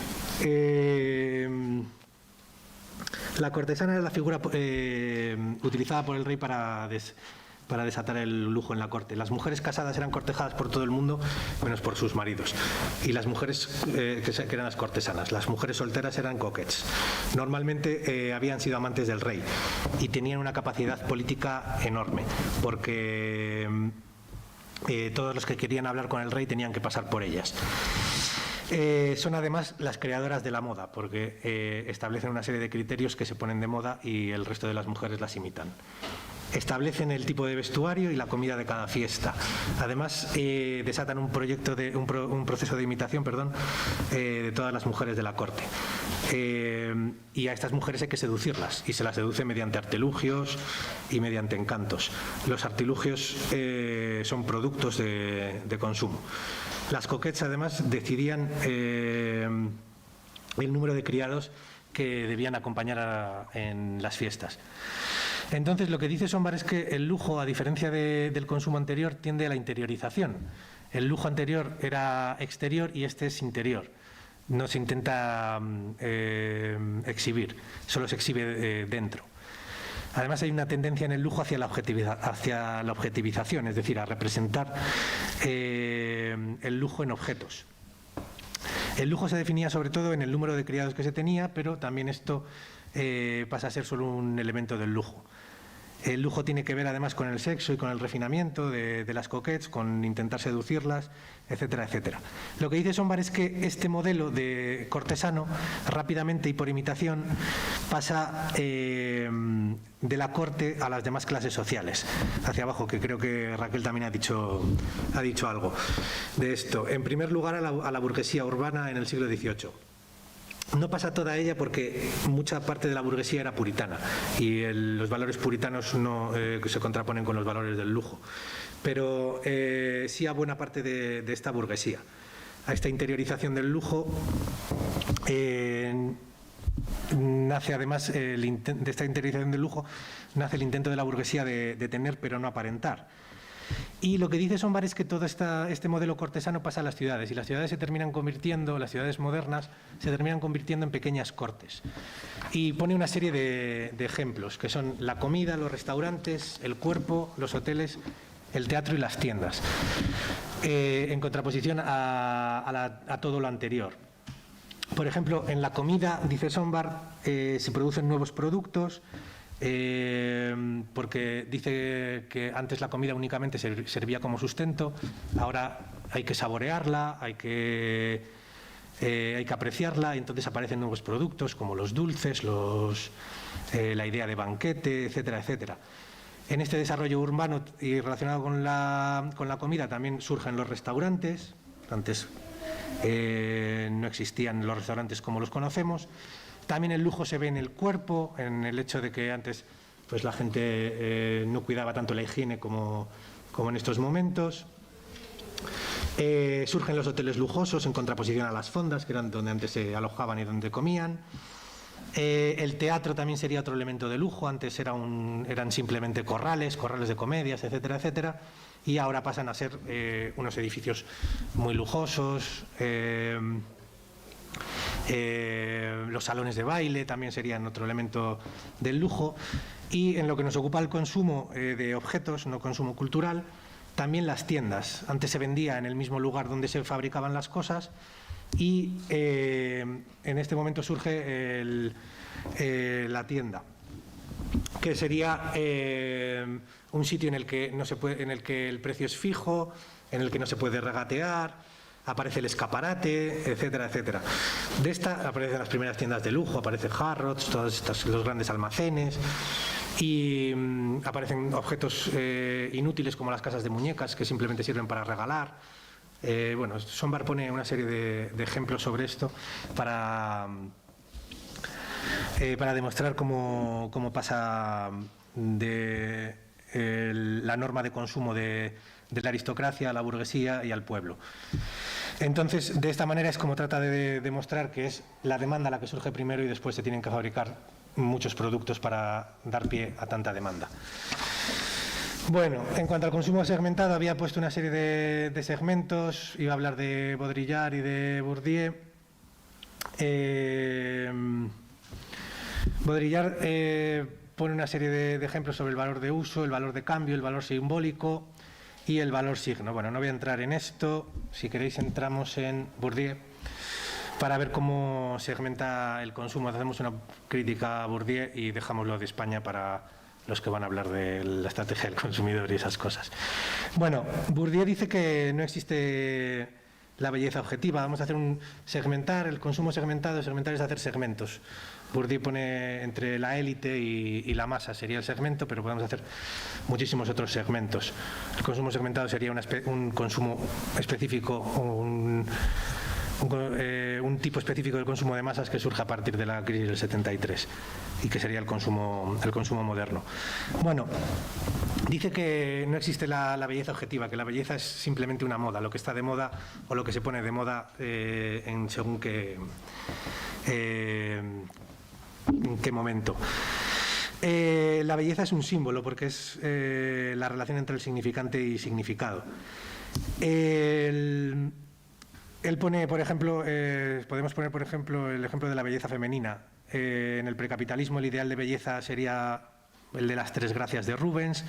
La cortesana es la figura utilizada por el rey para para desatar el lujo en la corte. Las mujeres casadas eran cortejadas por todo el mundo, menos por sus maridos. Y las mujeres que eran las cortesanas. Las mujeres solteras eran coquettes. Normalmente habían sido amantes del rey y tenían una capacidad política enorme, porque todos los que querían hablar con el rey tenían que pasar por ellas. Son además las creadoras de la moda, porque establecen una serie de criterios que se ponen de moda y el resto de las mujeres las imitan. Establecen el tipo de vestuario y la comida de cada fiesta. Además, desatan un proceso de imitación, de todas las mujeres de la corte. Y a estas mujeres hay que seducirlas, y se las seduce mediante artilugios y mediante encantos. Los artilugios son productos de consumo. Las coquettes, además, decidían el número de criados que debían acompañar en las fiestas. Entonces, lo que dice Sombar es que el lujo, a diferencia del consumo anterior, tiende a la interiorización. El lujo anterior era exterior y este es interior. No se intenta exhibir, solo se exhibe dentro. Además, hay una tendencia en el lujo hacia la objetivización, es decir, a representar el lujo en objetos. El lujo se definía sobre todo en el número de criados que se tenía, pero también esto pasa a ser solo un elemento del lujo. El lujo tiene que ver además con el sexo y con el refinamiento de las coquettes, con intentar seducirlas, etcétera, etcétera. Lo que dice Sombar es que este modelo de cortesano, rápidamente y por imitación, pasa de la corte a las demás clases sociales, hacia abajo, que creo que Raquel también ha dicho algo de esto. En primer lugar, a la burguesía urbana en el siglo XVIII. No pasa toda ella porque mucha parte de la burguesía era puritana y los valores puritanos no se contraponen con los valores del lujo, pero sí a buena parte de esta burguesía. A esta interiorización del lujo nace además, de esta interiorización del lujo, nace el intento de la burguesía de tener pero no aparentar. Y lo que dice Sombar es que todo este modelo cortesano pasa a las ciudades, y las ciudades las ciudades modernas se terminan convirtiendo en pequeñas cortes. Y pone una serie de ejemplos, que son la comida, los restaurantes, el cuerpo, los hoteles, el teatro y las tiendas, en contraposición a todo lo anterior. Por ejemplo, en la comida, dice Sombar, se producen nuevos productos, porque dice que antes la comida únicamente servía como sustento, ahora hay que saborearla, hay que apreciarla, y entonces aparecen nuevos productos como los dulces, la idea de banquete, etcétera, etcétera. En este desarrollo urbano y relacionado con la comida también surgen los restaurantes. Antes no existían los restaurantes como los conocemos. También el lujo se ve en el cuerpo, en el hecho de que antes pues, la gente no cuidaba tanto la higiene como en estos momentos. Surgen los hoteles lujosos en contraposición a las fondas, que eran donde antes se alojaban y donde comían. El teatro también sería otro elemento de lujo. Antes eran simplemente corrales de comedias, etcétera, etcétera. Y ahora pasan a ser unos edificios muy lujosos. Los salones de baile también serían otro elemento del lujo. Y en lo que nos ocupa el consumo de objetos, no consumo cultural, también las tiendas. Antes se vendía en el mismo lugar donde se fabricaban las cosas, y en este momento surge la tienda, que sería un sitio en el que el precio es fijo, en el que no se puede regatear. Aparece el escaparate, etcétera, etcétera. De esta aparecen las primeras tiendas de lujo, aparece Harrods, todos los grandes almacenes, y aparecen objetos inútiles como las casas de muñecas, que simplemente sirven para regalar. Bueno, Sombar pone una serie de ejemplos sobre esto para demostrar cómo pasa de la norma de consumo de la aristocracia a la burguesía y al pueblo. Entonces, de esta manera es como trata de demostrar que es la demanda la que surge primero y después se tienen que fabricar muchos productos para dar pie a tanta demanda. Bueno, en cuanto al consumo segmentado, había puesto una serie de segmentos, iba a hablar de Baudrillard y de Bourdieu. Baudrillard pone una serie de ejemplos sobre el valor de uso, el valor de cambio, el valor simbólico y el valor signo. Bueno, no voy a entrar en esto. Si queréis, entramos en Bourdieu para ver cómo segmenta el consumo. Hacemos una crítica a Bourdieu y dejamos lo de España para los que van a hablar de la estrategia del consumidor y esas cosas. Bueno, Bourdieu dice que no existe la belleza objetiva. Vamos a hacer segmentar, el consumo segmentado. Segmentar es hacer segmentos. Bourdieu pone entre la élite y la masa sería el segmento, pero podemos hacer muchísimos otros segmentos. El consumo segmentado sería un consumo específico, un tipo específico del consumo de masas que surge a partir de la crisis del 73 y que sería el consumo moderno. Bueno, dice que no existe la belleza objetiva, que la belleza es simplemente una moda, lo que está de moda o lo que se pone de moda en según qué momento. La belleza es un símbolo porque es la relación entre el significante y significado. Él pone, por ejemplo, podemos poner, por ejemplo, el ejemplo de la belleza femenina. En el precapitalismo el ideal de belleza sería el de las 3 gracias de Rubens,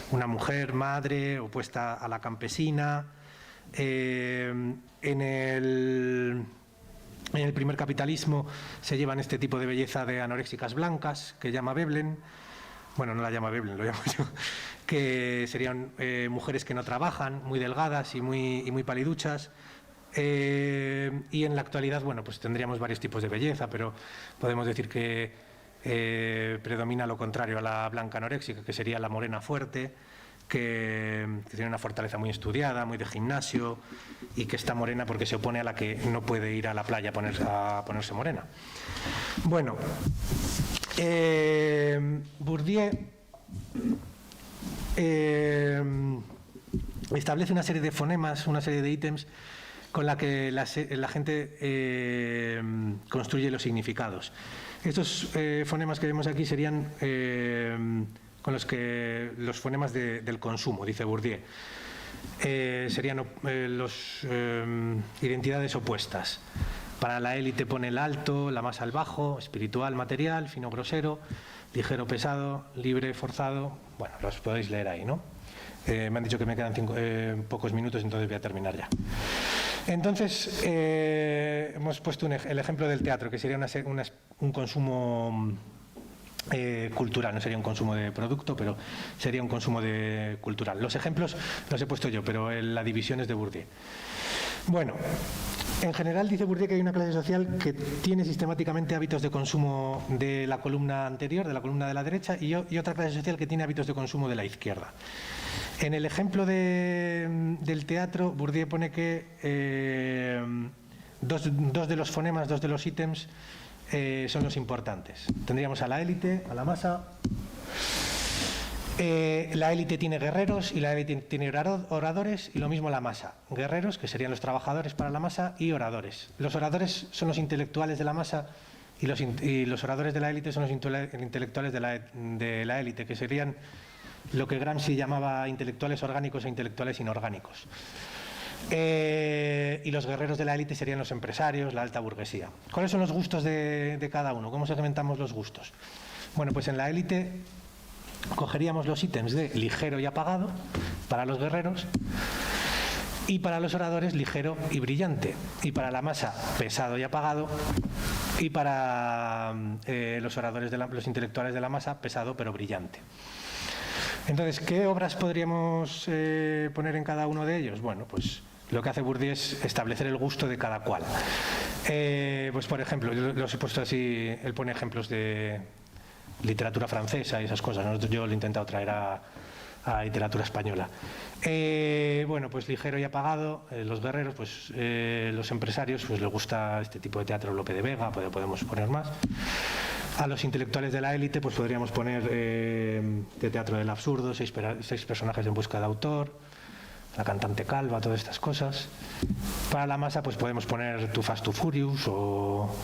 una mujer, madre, opuesta a la campesina. En el primer capitalismo se llevan este tipo de belleza de anoréxicas blancas, que llama Veblen. Bueno, no la llama Veblen, lo llamo yo, que serían mujeres que no trabajan, muy delgadas y muy paliduchas. Y en la actualidad, bueno, pues tendríamos varios tipos de belleza, pero podemos decir que predomina lo contrario a la blanca anoréxica, que sería la morena fuerte, que tiene una fortaleza muy estudiada, muy de gimnasio, y que está morena porque se opone a la que no puede ir a la playa a ponerse morena. Bueno, Bourdieu establece una serie de fonemas, una serie de ítems con la que la gente construye los significados. Estos fonemas que vemos aquí serían con los fonemas del consumo, dice Bourdieu. Serían identidades opuestas. Para la élite pone el alto, la masa al bajo, espiritual, material, fino, grosero, ligero, pesado, libre, forzado. Bueno, los podéis leer ahí, ¿no? Me han dicho que me quedan pocos minutos, entonces voy a terminar ya. Entonces, hemos puesto el ejemplo del teatro, que sería un consumo cultural, no sería un consumo de producto, pero sería un consumo cultural. Los ejemplos los he puesto yo, pero la división es de Bourdieu. Bueno, en general dice Bourdieu que hay una clase social que tiene sistemáticamente hábitos de consumo de la columna anterior, de la columna de la derecha, y otra clase social que tiene hábitos de consumo de la izquierda. En el ejemplo del teatro, Bourdieu pone que dos de los fonemas, 2 de los ítems son los importantes. Tendríamos a la élite, a la masa. La élite tiene guerreros y la élite tiene oradores, y lo mismo la masa. Guerreros, que serían los trabajadores para la masa, y oradores. Los oradores son los intelectuales de la masa y los oradores de la élite son los intelectuales de la élite, que serían lo que Gramsci llamaba intelectuales orgánicos e intelectuales inorgánicos. Y los guerreros de la élite serían los empresarios, la alta burguesía. ¿Cuáles son los gustos de cada uno? ¿Cómo segmentamos los gustos? Bueno, pues en la élite cogeríamos los ítems de ligero y apagado para los guerreros, y para los oradores ligero y brillante, y para la masa pesado y apagado, y para los oradores los intelectuales de la masa pesado pero brillante. Entonces, ¿qué obras podríamos poner en cada uno de ellos? Bueno, pues lo que hace Bourdieu es establecer el gusto de cada cual. Pues por ejemplo, yo los he puesto así, él pone ejemplos de literatura francesa y esas cosas. Yo lo he intentado traer a literatura española. Bueno, pues ligero y apagado, los guerreros, pues los empresarios, pues les gusta este tipo de teatro, Lope de Vega, podemos poner más. A los intelectuales de la élite, pues podríamos poner de teatro del absurdo, 6 personajes en busca de autor, la cantante calva, todas estas cosas. Para la masa, pues podemos poner Too Fast, Too Furious o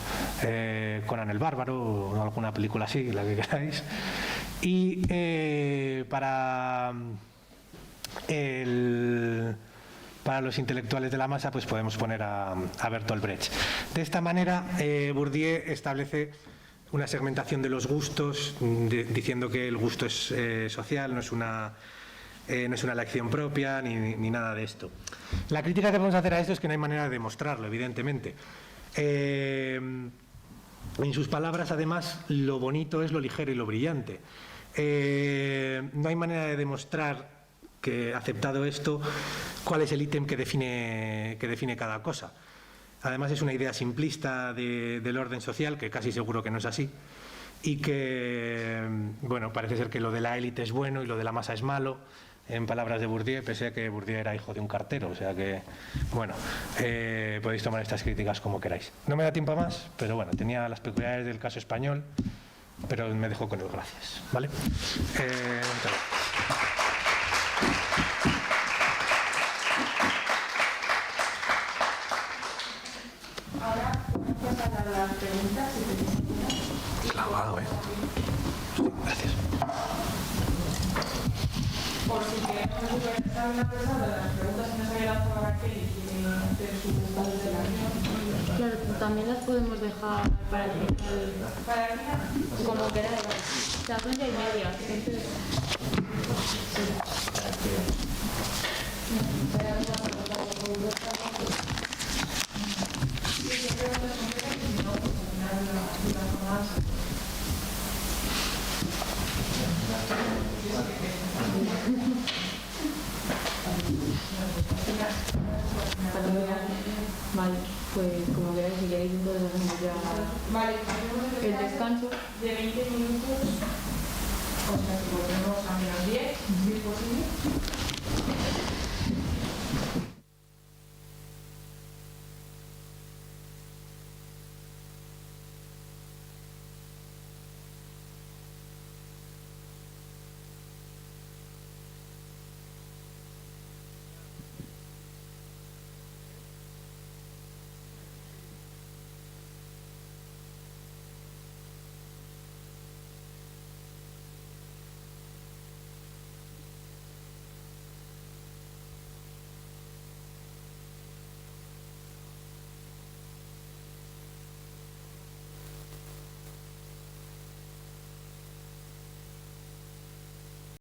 Conan el Bárbaro o alguna película así, la que queráis. Y para los intelectuales de la masa, pues podemos poner a Bertolt Brecht. De esta manera, Bourdieu establece una segmentación de los gustos, diciendo que el gusto es social, no es una elección propia ni nada de esto. La crítica que podemos hacer a esto es que no hay manera de demostrarlo, evidentemente. En sus palabras, además, lo bonito es lo ligero y lo brillante. No hay manera de demostrar que, aceptado esto, cuál es el ítem que define cada cosa. Además, es una idea simplista del orden social, que casi seguro que no es así, y que, bueno, parece ser que lo de la élite es bueno y lo de la masa es malo, en palabras de Bourdieu, pese a que Bourdieu era hijo de un cartero, o sea que, bueno, podéis tomar estas críticas como queráis. No me da tiempo a más, pero bueno, tenía las peculiaridades del caso español, pero me dejo con el gracias, ¿vale? Ahora podemos pasar a las preguntas. Clavado, sí, gracias. Por si queremos supervisar una persona de las preguntas que nos había lanzado Raquel y quiere hacer su presentación. Claro, también las podemos dejar para el final. Para el final. Como queráis. Se hacen 11:30. Vale, pues como queráis, si queréis entonces hacemos ya Vale, el descanso de 20 minutos.